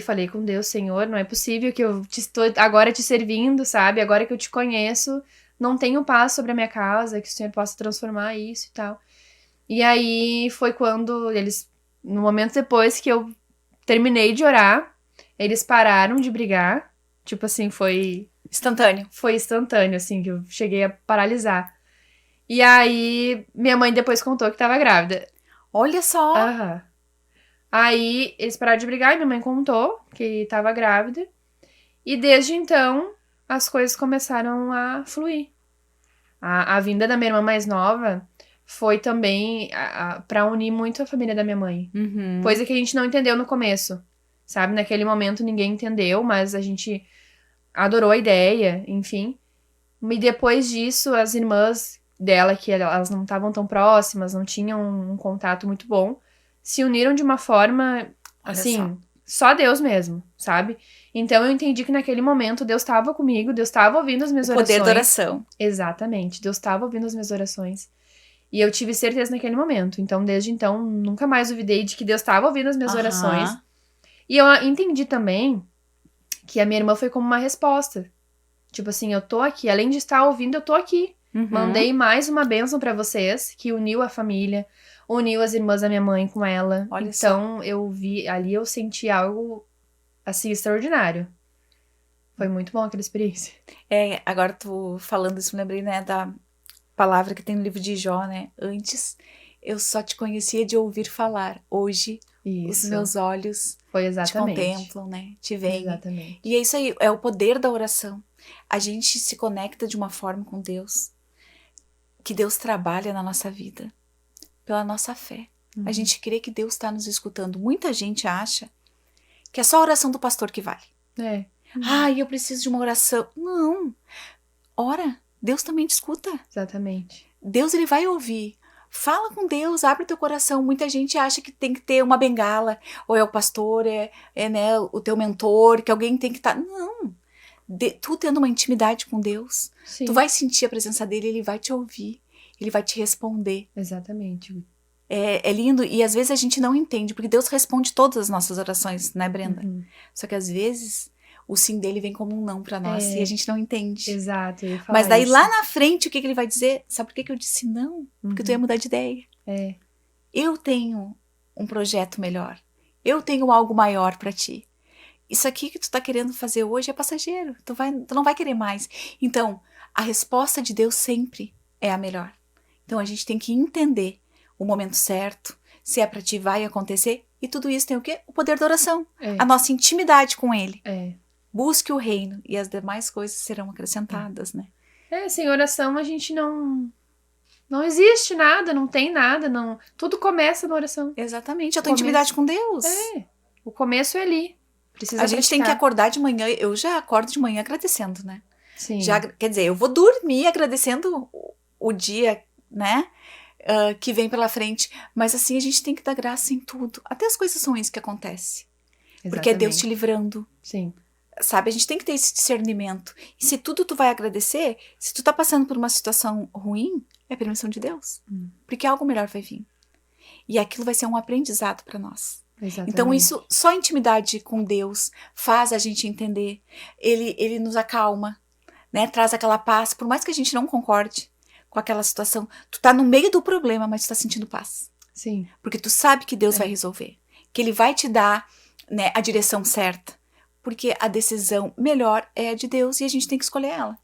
falei com Deus, Senhor, não é possível que eu estou agora te servindo, sabe? Agora que eu te conheço, não tenho paz sobre a minha casa, que o Senhor possa transformar isso e tal. E aí foi quando no momento depois que eu terminei de orar, eles pararam de brigar, tipo assim, foi... Instantâneo. Foi instantâneo, assim, que eu cheguei a paralisar. E aí, minha mãe depois contou que tava grávida. Olha só! Aí, eles pararam de brigar e minha mãe contou que tava grávida. E desde então, as coisas começaram a fluir. A vinda da minha irmã mais nova foi também pra unir muito a família da minha mãe. Coisa que a gente não entendeu no começo, sabe? Naquele momento ninguém entendeu, mas a gente adorou a ideia, enfim. E depois disso, as irmãs dela, que elas não estavam tão próximas, não tinham um contato muito bom, se uniram de uma forma, assim, só Deus mesmo, sabe? Então eu entendi que naquele momento Deus estava comigo, Deus estava ouvindo as minhas orações. O poder da oração. Exatamente, Deus estava ouvindo as minhas orações. E eu tive certeza naquele momento. Então, desde então, nunca mais duvidei de que Deus estava ouvindo as minhas orações. E eu entendi também que a minha irmã foi como uma resposta. Tipo assim, eu tô aqui. Além de estar ouvindo, eu tô aqui. Uhum. Mandei mais uma bênção pra vocês, que uniu a família, uniu as irmãs da minha mãe com ela. Olha então, ali eu senti algo, assim, extraordinário. Foi muito bom aquela experiência. Agora tu falando isso, me lembrei, né, da palavra que tem no livro de Jó, né? Antes eu só te conhecia de ouvir falar. Hoje os meus olhos Foi te exatamente. contemplam, né? Te veem. Exatamente. E é isso aí, é o poder da oração. A gente se conecta de uma forma com Deus, que Deus trabalha na nossa vida, pela nossa fé. A gente crê que Deus está nos escutando. Muita gente acha que é só a oração do pastor que vale. Eu preciso de uma oração. Não. Ora, Deus também te escuta. Exatamente. Deus, ele vai ouvir. Fala com Deus, abre teu coração. Muita gente acha que tem que ter uma bengala, ou é o pastor, né, o teu mentor, que alguém tem que estar. Não. Tu tendo uma intimidade com Deus, Sim. tu vai sentir a presença dele, ele vai te ouvir, ele vai te responder. Exatamente. É lindo, e às vezes a gente não entende, porque Deus responde todas as nossas orações, né, Brenda? Só que às vezes o sim dele vem como um não pra nós, e a gente não entende. Exato. Mas daí lá na frente, o que ele vai dizer? Sabe por que eu disse não? Porque tu ia mudar de ideia. Eu tenho um projeto melhor. Eu tenho algo maior pra ti. Isso aqui que tu tá querendo fazer hoje é passageiro. Tu não vai querer mais. Então, a resposta de Deus sempre é a melhor. Então, a gente tem que entender o momento certo, se é pra ti, vai acontecer. E tudo isso tem o quê? O poder da oração. A nossa intimidade com ele. Busque o reino e as demais coisas serão acrescentadas, né? Sem oração a gente não existe nada, não tem nada, não. Tudo começa na oração. Exatamente, a tua intimidade com Deus. O começo é ali. Precisa a gente praticar. tem que acordar de manhã, eu já acordo de manhã agradecendo, né? Sim. Quer dizer, eu vou dormir agradecendo o dia, né? Que vem pela frente. Mas assim, a gente tem que dar graça em tudo. Até as coisas ruins que acontecem. Exatamente. Porque é Deus te livrando. Sim. Sabe, a gente tem que ter esse discernimento. E se tudo tu vai agradecer, se tu tá passando por uma situação ruim, é permissão de Deus. Porque algo melhor vai vir. E aquilo vai ser um aprendizado para nós. Exatamente. Então isso, só a intimidade com Deus faz a gente entender. Ele nos acalma, né? Traz aquela paz, por mais que a gente não concorde com aquela situação. Tu tá no meio do problema, mas tu tá sentindo paz. Sim. Porque tu sabe que Deus vai resolver. Que ele vai te dar, né, a direção certa. Porque a decisão melhor é a de Deus e a gente tem que escolher ela.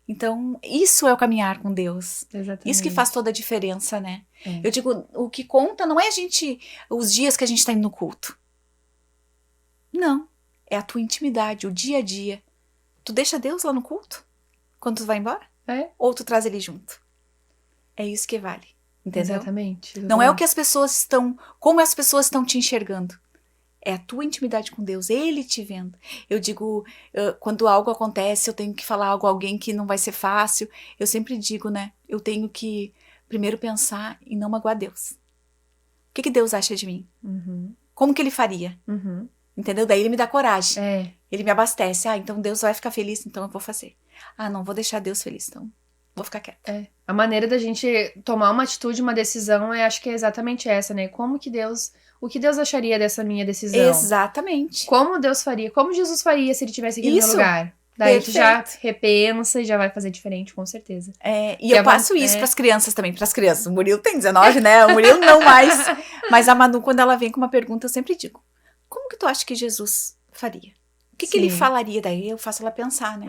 Então, isso é o caminhar com Deus. Exatamente. Isso que faz toda a diferença, né? Eu digo, o que conta não é os dias que a gente tá indo no culto. Não. É a tua intimidade, o dia a dia. Tu deixa Deus lá no culto? Quando tu vai embora? Ou tu traz ele junto? É isso que vale. Entendeu? Exatamente. Não é o que as pessoas estão... Como as pessoas estão te enxergando. É a tua intimidade com Deus, Ele te vendo. Eu digo, quando algo acontece, eu tenho que falar algo a alguém que não vai ser fácil. Eu sempre digo, né? Eu tenho que primeiro pensar em não magoar Deus. O que Deus acha de mim? Como que Ele faria? Entendeu? Daí Ele me dá coragem. Ele me abastece. Então Deus vai ficar feliz, então eu vou fazer. Não vou deixar Deus feliz, então vou ficar quieta. A maneira da gente tomar uma atitude, uma decisão, acho que é exatamente essa, né? O que Deus acharia dessa minha decisão? Exatamente. Como Deus faria? Como Jesus faria se ele tivesse aqui no meu lugar? Daí tu já repensa e já vai fazer diferente, com certeza. E eu passo isso pras crianças também, pras crianças. O Murilo tem 19, né? O Murilo não mais. Mas a Manu, quando ela vem com uma pergunta, eu sempre digo, como que tu acha que Jesus faria? O que ele falaria? Daí eu faço ela pensar, né?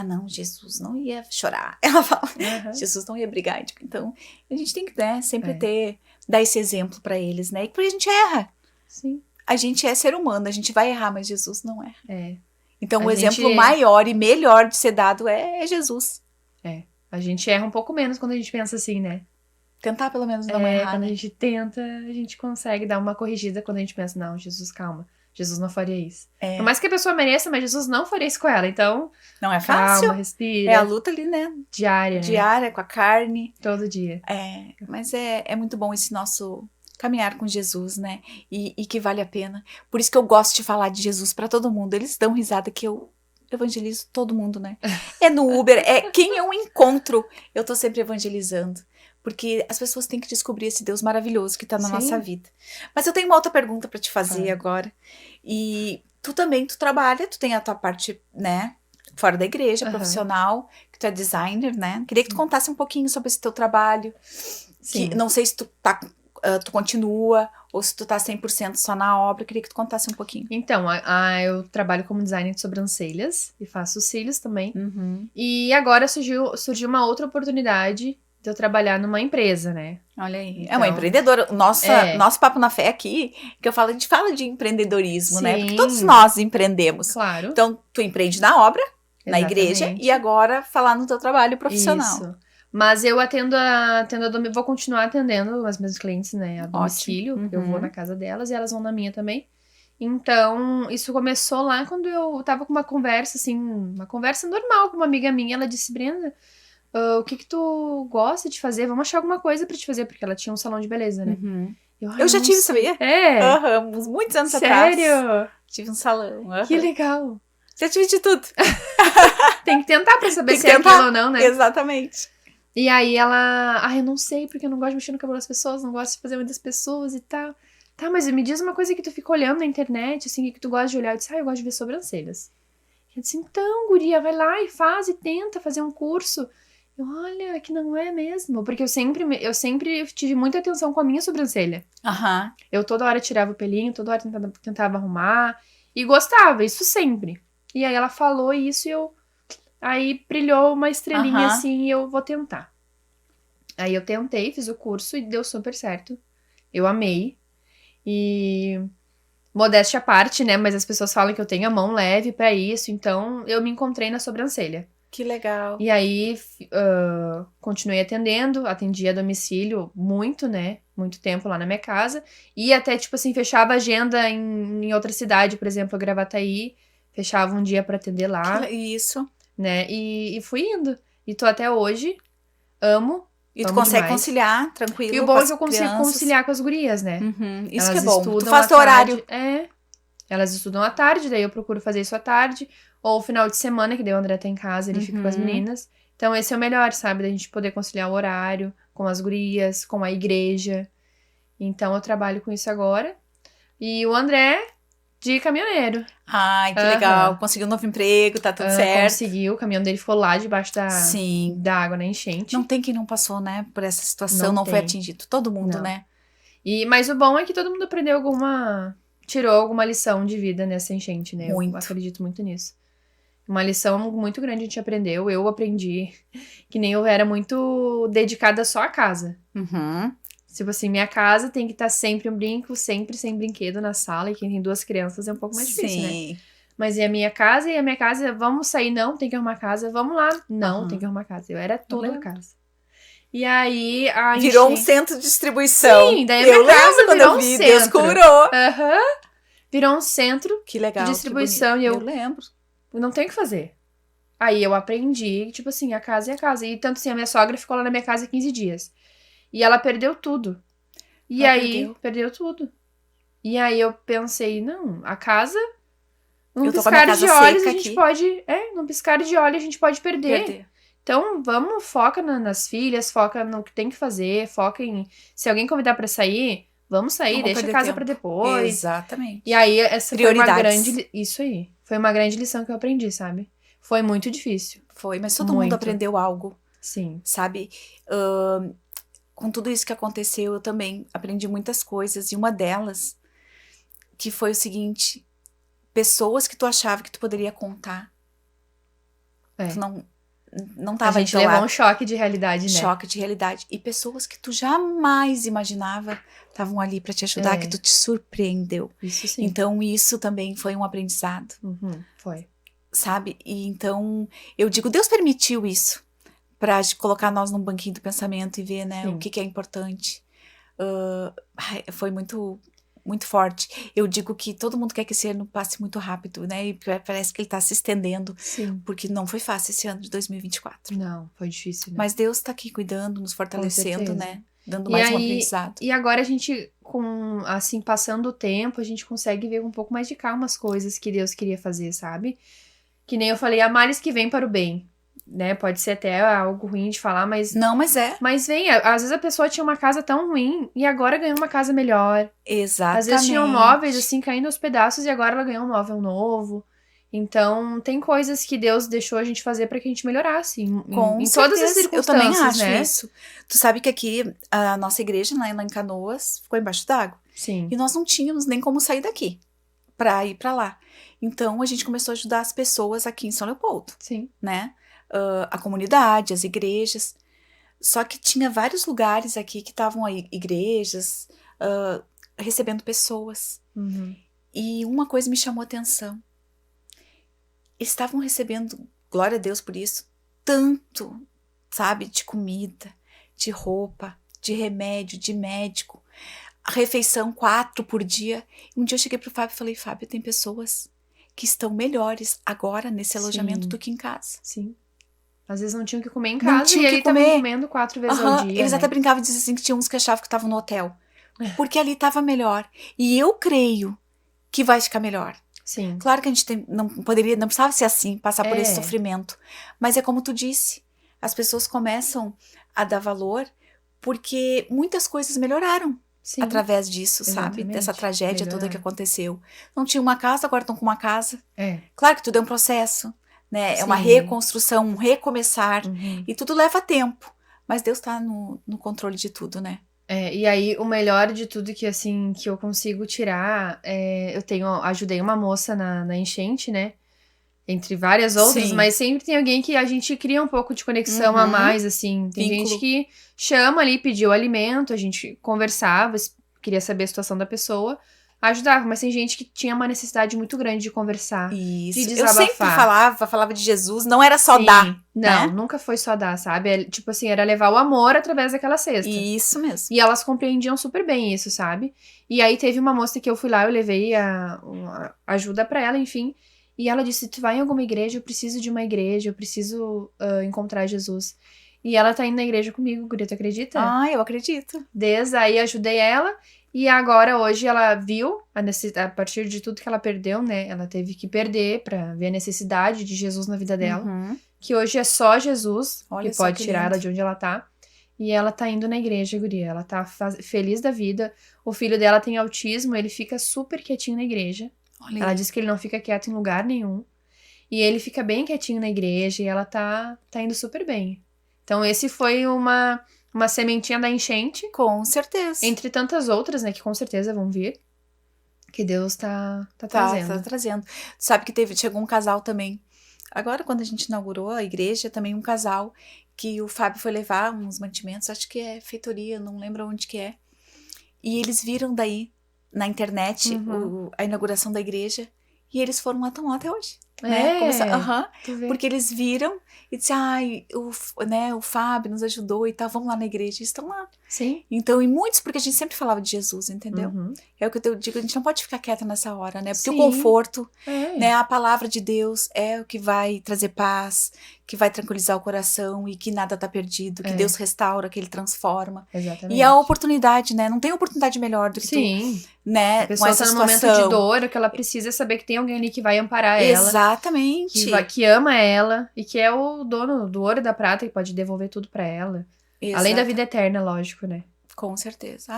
Não, Jesus não ia chorar. Ela fala, Jesus não ia brigar. Então, a gente tem que, né, sempre dar esse exemplo pra eles, né? E porque a gente erra. Sim. A gente é ser humano, a gente vai errar, mas Jesus não erra. Então, o gente exemplo maior e melhor de ser dado é Jesus. A gente erra um pouco menos quando a gente pensa assim, né? Tentar pelo menos não errar, quando né? a gente tenta, a gente consegue dar uma corrigida quando a gente pensa, não, Jesus, calma. Jesus não faria isso. Por mais que a pessoa mereça, mas Jesus não faria isso com ela. Então, não é fácil. Calma, respira. É a luta ali, né? Diária, né? Diária, com a carne. Todo dia. Mas é muito bom esse nosso caminhar com Jesus, né? E que vale a pena. Por isso que eu gosto de falar de Jesus pra todo mundo. Eles dão risada que eu evangelizo todo mundo, né? É no Uber, quem eu encontro, eu tô sempre evangelizando. Porque as pessoas têm que descobrir esse Deus maravilhoso que tá na nossa vida. Mas eu tenho uma outra pergunta pra te fazer agora. E tu também, tu trabalha, tu tem a tua parte, né, fora da igreja, Aham. profissional, que tu é designer, né? Queria que tu contasse um pouquinho sobre esse teu trabalho. Sim. Que não sei se tu tu continua ou se tu tá 100% só na obra. Queria que tu contasse um pouquinho. Então, eu trabalho como designer de sobrancelhas e faço cílios também. Uhum. E agora surgiu uma outra oportunidade de eu trabalhar numa empresa, né? Olha aí. Então, É uma empreendedora. é. Nosso Papo na Fé aqui, que a gente fala de empreendedorismo, né? Porque todos Sim. nós empreendemos. Claro. Então, tu empreende na obra, na igreja, Exatamente. e agora falar no teu trabalho profissional. Isso. Mas eu vou continuar atendendo as minhas clientes, né, a domicílio. Ótimo. Eu vou na casa delas e elas vão na minha também. Então, isso começou lá quando eu tava com uma conversa, assim, uma conversa normal com uma amiga minha. Ela disse, Brenda, o que tu gosta de fazer? Vamos achar alguma coisa pra te fazer, porque ela tinha um salão de beleza, né? Uhum. Eu Eu já não tive, sei. sabia? É? Aham, muitos anos atrás. Sério? Tive um salão. Aham. Que legal. Já tive de tudo. Tem que tentar pra saber Tem se que é tentar. aquilo ou não, né? Exatamente. E aí eu não sei, porque eu não gosto de mexer no cabelo das pessoas, não gosto de fazer muitas pessoas e tal. Tá, mas me diz uma coisa que tu fica olhando na internet, assim, que tu gosta de olhar. Eu disse, eu gosto de ver sobrancelhas. Eu disse, então, guria, vai lá e faz e tenta fazer um curso. Olha, que não é mesmo. Porque eu sempre tive muita atenção com a minha sobrancelha. Aham. Eu toda hora tirava o pelinho, toda hora tentava arrumar. E gostava, isso sempre. E aí ela falou isso e aí brilhou uma estrelinha Aham. assim e eu vou tentar. Aí eu tentei, fiz o curso e deu super certo. Eu amei. E modéstia à parte, né? Mas as pessoas falam que eu tenho a mão leve pra isso. Então eu me encontrei na sobrancelha. Que legal. E aí continuei atendendo, atendi a domicílio muito, né? Muito tempo lá na minha casa. E até, tipo assim, fechava agenda em outra cidade, por exemplo, Gravataí. Fechava um dia pra atender lá, Isso. né? E fui indo. E tô até hoje. Amo. E tu Amo consegue demais. conciliar tranquilo E o com bom é as que eu consigo crianças. conciliar com as gurias, né? Uhum. Isso Elas que é bom. estudam Tu faz à teu horário. tarde. É. Elas estudam à tarde, daí eu procuro fazer isso à tarde. Ou final de semana, que daí o André tá em casa, ele fica com as meninas. Então esse é o melhor, sabe? Da gente poder conciliar o horário com as gurias, com a igreja. Então eu trabalho com isso agora. E o André, de caminhoneiro. Ai, que legal. Conseguiu um novo emprego, tá tudo certo. Conseguiu, o caminhão dele ficou lá debaixo Sim. da água na enchente. Não tem quem não passou, né? Por essa situação, Não não foi tem. atingido. Todo mundo, Não. né? Mas o bom é que todo mundo aprendeu tirou alguma lição de vida nessa enchente, né? Muito. Eu acredito muito nisso. Uma lição muito grande a gente aprendeu. Eu aprendi que nem eu era muito dedicada só à casa. Uhum. Tipo assim, minha casa tem que estar sempre um brinco, sempre sem brinquedo na sala. E quem tem 2 crianças é um pouco mais difícil, né? Sim. Mas e a minha casa, vamos sair? Não, tem que arrumar a casa. Vamos lá. Não, tem que arrumar a casa. Eu era toda a casa. E aí, Virou um centro de distribuição. Sim, daí a minha eu casa lembro quando virou eu um vi, centro. Deus curou. Aham. Virou um centro Que legal. de distribuição. Que E eu lembro. não tenho o que fazer. Aí eu aprendi, tipo assim, a casa é a casa. E tanto assim, a minha sogra ficou lá na minha casa 15 dias. E ela perdeu tudo. E Ela aí, perdeu tudo. E aí eu pensei, não, a casa, num Eu tô com a minha piscar de casa olhos seca a gente aqui. pode... num piscar de olhos a gente pode perder. Então, foca nas filhas, foca no que tem que fazer, foca em... Se alguém convidar pra sair, vamos sair, deixa a casa pra depois. Exatamente. E aí, essa foi uma Prioridades. grande... Isso aí. Foi uma grande lição que eu aprendi, sabe? Foi muito difícil. Foi, mas todo mundo aprendeu algo. Sim. Sabe? Com tudo isso que aconteceu, eu também aprendi muitas coisas. E uma delas, que foi o seguinte... Pessoas que tu achava que tu poderia contar. Tu não tava A gente levou um choque de realidade, né? Choque de realidade. E pessoas que tu jamais imaginava estavam ali pra te ajudar, que tu te surpreendeu. Isso sim. Então, isso também foi um aprendizado. Foi. Sabe? E então, eu digo, Deus permitiu isso pra colocar nós num banquinho do pensamento e ver, né, o que é importante. Foi muito... muito forte. Eu digo que todo mundo quer que esse ano passe muito rápido, né? E parece que ele tá se estendendo. Sim. Porque não foi fácil esse ano de 2024. Não, foi difícil, né? Mas Deus tá aqui cuidando, nos fortalecendo, né? Dando E mais um aí, aprendizado. E agora a gente, passando o tempo, a gente consegue ver um pouco mais de calma as coisas que Deus queria fazer, sabe? Que nem eu falei, há males que vêm para o bem. Né? Pode ser até algo ruim de falar, mas... Não, mas é. Mas vem, às vezes a pessoa tinha uma casa tão ruim e agora ganhou uma casa melhor. Exatamente. Às vezes tinham móveis, assim, caindo aos pedaços e agora ela ganhou um móvel novo. Então, tem coisas que Deus deixou a gente fazer pra que a gente melhorasse Com em todas as certeza, eu circunstâncias, também acho né? isso. Tu sabe que aqui a nossa igreja, lá em Canoas, ficou embaixo d'água. Sim. E nós não tínhamos nem como sair daqui pra ir pra lá. Então a gente começou a ajudar as pessoas aqui em São Leopoldo, Sim. né? A comunidade, as igrejas. Só que tinha vários lugares aqui que estavam aí, igrejas, recebendo pessoas. Uhum. E uma coisa me chamou a atenção. Eles estavam recebendo, glória a Deus por isso, tanto, sabe, de comida, de roupa, de remédio, de médico. A refeição 4 por dia. Um dia eu cheguei pro Fábio e falei, Fábio, tem pessoas que estão melhores agora nesse alojamento Sim. do que em casa. Sim. Às vezes não tinham que comer em Não casa tinha e que aí estavam comer. comendo 4 vezes ao dia, Eles né? até brincavam e diziam assim que tinha uns que achavam que estavam no hotel. Porque ali estava melhor. E eu creio que vai ficar melhor. Sim. Claro que a gente não precisava ser assim, passar por esse sofrimento. Mas é como tu disse, as pessoas começam a dar valor porque muitas coisas melhoraram. Sim. Através disso, Exatamente. sabe? Dessa tragédia toda que Melhoraram. aconteceu. Não tinha uma casa, agora estão com uma casa. É. Claro que tudo é um processo, né? É uma Sim. reconstrução, um recomeçar. Uhum. E tudo leva tempo. Mas Deus tá no controle de tudo, né? E aí, o melhor de tudo que, assim, que eu consigo tirar, ajudei uma moça na enchente, né? Entre várias outras, Sim. mas sempre tem alguém que a gente cria um pouco de conexão a mais, assim. Tem Vínculo. gente que chama ali, pediu alimento, a gente conversava, queria saber a situação da pessoa, ajudava. Mas tem gente que tinha uma necessidade muito grande de conversar, Isso. de Eu sempre desabafar. falava de Jesus, não era só Sim. dar. Não, né? nunca foi só dar, sabe? Tipo assim, era levar o amor através daquela cesta. Isso mesmo. E elas compreendiam super bem isso, sabe? E aí teve uma moça que eu fui lá, eu levei uma ajuda pra ela, enfim. E ela disse, tu vai em alguma igreja? Eu preciso de uma igreja, eu preciso encontrar Jesus. E ela tá indo na igreja comigo, guria, tu acredita? Ah, eu acredito. Desde aí ajudei ela. E agora, hoje, ela viu, a partir de tudo que ela perdeu, né? Ela teve que perder pra ver a necessidade de Jesus na vida dela. Uhum. Que hoje é só Jesus Olha que só pode que tirar lindo. ela de onde ela tá. E ela tá indo na igreja, guria. Ela tá feliz da vida. O filho dela tem autismo, ele fica super quietinho na igreja. Olha Ela aí. diz que ele não fica quieto em lugar nenhum. E ele fica bem quietinho na igreja e ela tá indo super bem. Então, esse foi uma sementinha da enchente. Com certeza. Entre tantas outras, né, que com certeza vão vir. Que Deus tá trazendo. Tá trazendo. Sabe que chegou um casal também. Agora, quando a gente inaugurou a igreja, também um casal que o Fábio foi levar uns mantimentos, acho que é feitoria, não lembro onde que é. E eles viram daí, na internet, a inauguração da igreja, e eles foram lá, estão lá até hoje. Né? Porque eles viram e disseram, o Fábio nos ajudou e tal, vamos lá na igreja, e estão lá. Sim. Então, e muitos, porque a gente sempre falava de Jesus, entendeu? Uhum. É o que eu digo, a gente não pode ficar quieta nessa hora, né? Porque Sim. o conforto, É. né, a palavra de Deus é o que vai trazer paz, que vai tranquilizar o coração e que nada tá perdido, que Deus restaura, que Ele transforma. Exatamente. E a oportunidade, né? Não tem oportunidade melhor do que Sim. tu, né? A pessoa com essa tá num momento situação. de dor, o que ela precisa é saber que tem alguém ali que vai amparar ela. Exatamente. Que ama ela e que é o dono do ouro e da prata e pode devolver tudo pra ela. Além da vida eterna, lógico, né? Com certeza.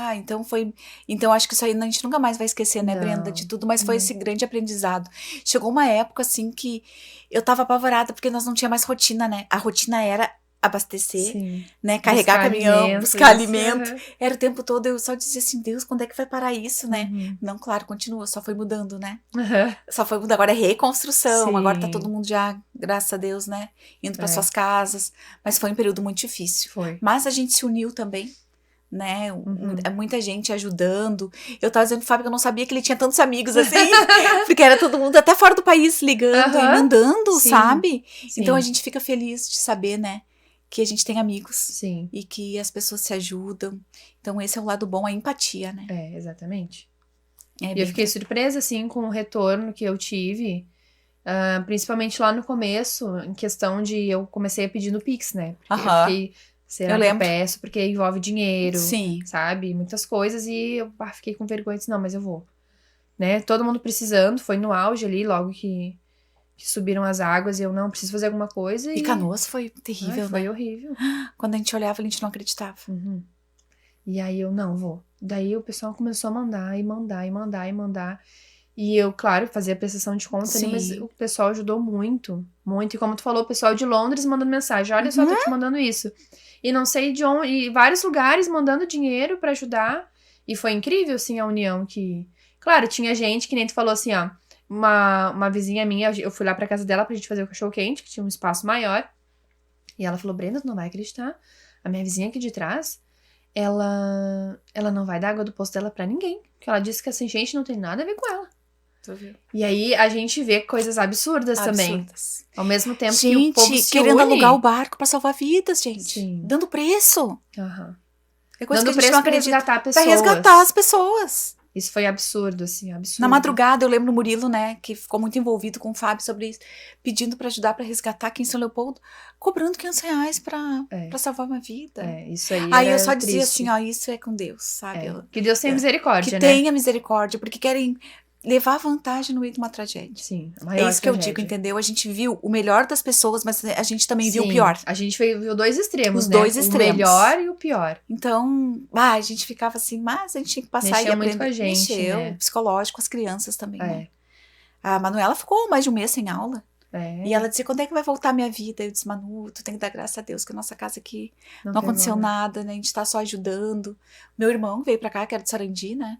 Então acho que isso aí a gente nunca mais vai esquecer, né, Não. Brenda, de tudo, mas foi esse grande aprendizado. Chegou uma época, assim, que eu tava apavorada porque nós não tinha mais rotina, né? A rotina era abastecer, Sim. né? Carregar Buscar caminhão, alimento, buscar isso. alimento. Uhum. Era o tempo todo, eu só dizia assim, Deus, quando é que vai parar isso, né? Uhum. Não, claro, continua, só foi mudando, né? Uhum. Só foi mudando, agora é reconstrução, Sim. agora tá todo mundo já, graças a Deus, né? Indo para suas casas, mas foi um período muito difícil. Foi. Mas a gente se uniu também, né? Muita gente ajudando. Eu tava dizendo pro Fábio que eu não sabia que ele tinha tantos amigos assim, porque era todo mundo até fora do país ligando e mandando, Sim. sabe? Sim. Então a gente fica feliz de saber, né? Que a gente tem amigos. Sim. E que as pessoas se ajudam. Então esse é o lado bom, a empatia, né? É, exatamente. É E eu fiquei surpresa, assim, com o retorno que eu tive. Principalmente lá no começo, em questão de eu comecei a pedir no Pix, né? Porque eu fiquei, será que eu peço? Porque envolve dinheiro, Sim. sabe? Muitas coisas. E eu fiquei com vergonha, disse, não, mas eu vou. Né? Todo mundo precisando, foi no auge ali, logo que subiram as águas. E eu, não, preciso fazer alguma coisa. E Canoas foi terrível, né? Foi horrível. Quando a gente olhava, a gente não acreditava. Uhum. E aí eu, não, vou. Daí o pessoal começou a mandar. E eu, claro, fazia prestação de conta ali, mas Sim. o pessoal ajudou muito, muito. E como tu falou, o pessoal de Londres mandando mensagem, olha só, tô te mandando isso. E não sei de onde, e vários lugares mandando dinheiro pra ajudar. E foi incrível, assim, a união que... Claro, tinha gente que nem tu falou assim, ó, uma vizinha minha, eu fui lá pra casa dela pra gente fazer o cachorro-quente, que tinha um espaço maior. E ela falou, Brenda, tu não vai acreditar. A minha vizinha aqui de trás, ela não vai dar água do poço dela pra ninguém. Porque ela disse que essa enchente não tem nada a ver com ela. Tu viu? E aí a gente vê coisas absurdas também. Ao mesmo tempo que o povo Gente, se querendo une. alugar o barco pra salvar vidas, gente. Sim. Dando preço. Aham. É coisa Dando que a gente preço não pra acredita. resgatar Pra pessoas. resgatar as pessoas. Isso foi absurdo, assim, absurdo. Na madrugada, eu lembro o Murilo, né, que ficou muito envolvido com o Fábio sobre isso, pedindo pra ajudar pra resgatar aqui em São Leopoldo, cobrando R$ 500 pra salvar uma vida. Isso aí Aí eu era só dizia triste. assim, ó, isso é com Deus, sabe? Que Deus tenha misericórdia, Que né? tenha misericórdia, porque querem levar vantagem no meio de uma tragédia. Sim, a maior É isso que eu tragédia. digo, entendeu? A gente viu o melhor das pessoas, mas a gente também viu o Sim, pior. A gente viu dois extremos, Os né? dois extremos. O melhor e o pior. Então, a gente ficava assim, mas a gente tinha que passar Mexeu e muito aprender. com a gente, Mexeu, né? psicológico, as crianças também, né? É. A Manuela ficou mais de um mês sem aula. É. E ela dizia, quando é que vai voltar a minha vida? Eu disse, Manu, tu tem que dar graças a Deus que a nossa casa aqui não pegou, aconteceu né? nada, né? A gente tá só ajudando. Meu irmão veio pra cá, que era de Sarandi, né?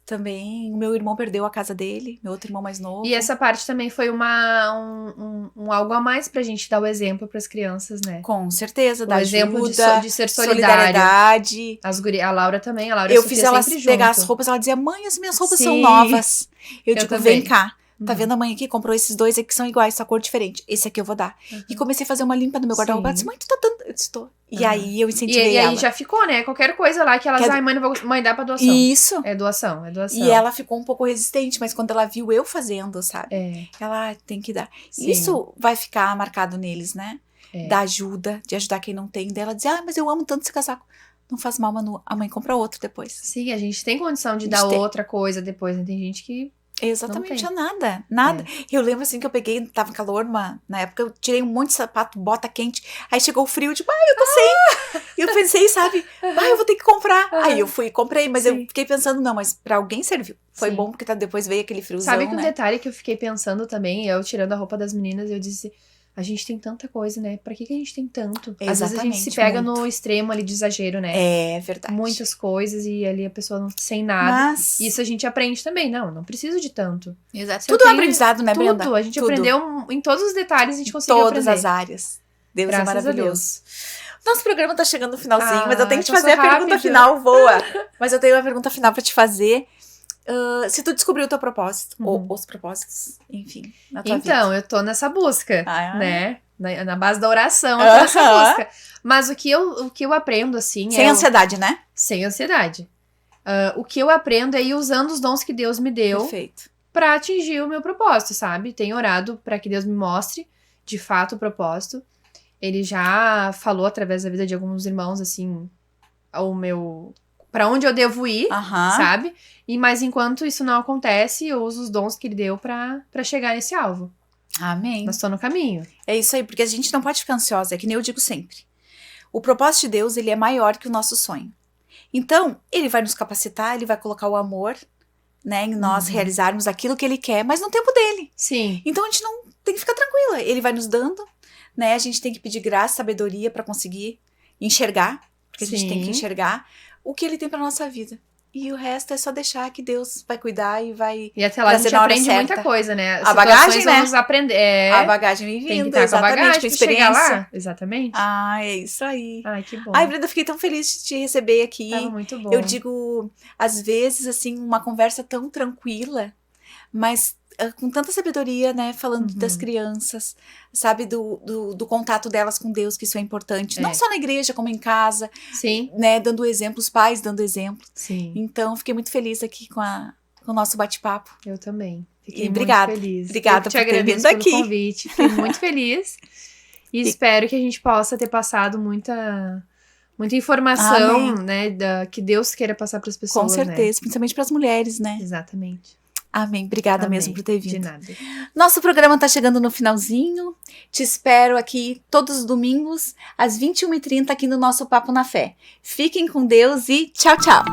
Também, o meu irmão perdeu a casa dele, meu outro irmão mais novo. E essa parte também foi um algo a mais pra gente dar o exemplo pras crianças, né? Com certeza, O da exemplo ajuda, de ser solidário. solidariedade. A Laura também, a Laura Eu Sofia fiz ela sempre pegar junto. as roupas, ela dizia, mãe, as minhas roupas são Sim. novas. Eu digo, também. vem cá. Tá Uhum. vendo a mãe aqui? Comprou esses dois aqui que são iguais, só cor diferente. Esse aqui eu vou dar. E comecei a fazer uma limpa no meu guarda-roupa. Ela disse, mãe, tu tá dando... Eu disse, tô. E aí eu incentivei E ela. aí já ficou, né? Qualquer coisa lá que elas, Quer- ai, mãe, não vou... mãe, dá pra doação. Isso. É doação. E ela ficou um pouco resistente, mas quando ela viu eu fazendo, sabe? É. Ela tem que dar. Sim. Isso vai ficar marcado neles, né? É. Da ajuda, de ajudar quem não tem. Dela dizer, mas eu amo tanto esse casaco. Não faz mal, Manu. A mãe compra outro depois. Sim, a gente tem condição de A gente dar tem. outra coisa depois, né? Tem gente que... Exatamente, Não tem. nada. Nada. Eu lembro assim que eu peguei, tava calor, na época eu tirei um monte de sapato, bota quente. Aí chegou o frio, tipo, eu tô sem. E eu pensei, sabe, eu vou ter que comprar. Aí eu fui e comprei, mas Sim. eu fiquei pensando, não, mas pra alguém serviu. Foi Sim. bom, porque depois veio aquele friozão, Sabe que um né? detalhe que eu fiquei pensando também, eu tirando a roupa das meninas, eu disse, a gente tem tanta coisa, né? Pra que a gente tem tanto? Às vezes a gente se Exatamente, pega muito. no extremo ali de exagero, né? É verdade. Muitas coisas e ali a pessoa não sem nada. Mas, Isso a gente aprende também. Não preciso de tanto. exato. Se eu Tudo é um tenho- aprendizado, né, Brenda? Tudo. A gente Tudo. aprendeu em todos os detalhes, a gente conseguiu Todas aprender. as áreas. Deus Graças é a maravilhoso. Nosso programa tá chegando no finalzinho, mas eu tenho que te passou fazer a pergunta rápido. final, voa. Mas eu tenho uma pergunta final pra te fazer. Se tu descobriu o teu propósito, ou os propósitos, enfim, na tua vida. Então, eu tô nessa busca, Ah, né? Na base da oração, eu tô nessa Aham. busca. Mas o que eu aprendo, assim, Sem ansiedade, né? sem ansiedade. O que eu aprendo é ir usando os dons que Deus me deu Perfeito. pra atingir o meu propósito, sabe? Tenho orado pra que Deus me mostre, de fato, o propósito. Ele já falou através da vida de alguns irmãos, assim, pra onde eu devo ir, Aham. sabe? Mas enquanto isso não acontece, eu uso os dons que ele deu pra chegar nesse alvo. Amém. Mas tô no caminho. É isso aí, porque a gente não pode ficar ansiosa, é que nem eu digo sempre. O propósito de Deus, ele é maior que o nosso sonho. Então, ele vai nos capacitar, ele vai colocar o amor, né, em nós realizarmos aquilo que ele quer, mas no tempo dele. Sim. Então, a gente não tem que ficar tranquila. Ele vai nos dando, né, a gente tem que pedir graça, sabedoria pra conseguir enxergar, porque a gente tem que Sim. enxergar o que ele tem pra nossa vida. E o resto é só deixar que Deus vai cuidar e vai... E até lá a Trazer gente na hora aprende certa. muita coisa, né? A bagagem, Situações né? vamos aprender. A bagagem vem Tem que vindo, estar com a exatamente, bagagem com pra experiência. chegar lá. Exatamente. É isso aí. Ai, que bom. Ai, Brenda, fiquei tão feliz de te receber aqui. Tava muito bom. Eu digo, às vezes, assim, uma conversa tão tranquila, mas com tanta sabedoria, né? Falando das crianças, sabe? Do contato delas com Deus, que isso é importante. Não só na igreja, como em casa, Sim, né? Dando exemplo, os pais dando exemplo. sim. Então, fiquei muito feliz aqui com o nosso bate-papo. Eu também. Fiquei E muito obrigada. feliz. Obrigada Eu que te por ter agradeço vindo pelo aqui. convite. Fiquei muito feliz. E espero que a gente possa ter passado muita informação, né? Que Deus queira passar para as pessoas. Com certeza, principalmente para as mulheres, né? Né? Exatamente. Amém. Obrigada Amém. mesmo por ter De vindo. nada. Nosso programa tá chegando no finalzinho. Te espero aqui todos os domingos, às 21h30, aqui no nosso Papo na Fé. Fiquem com Deus e tchau, tchau!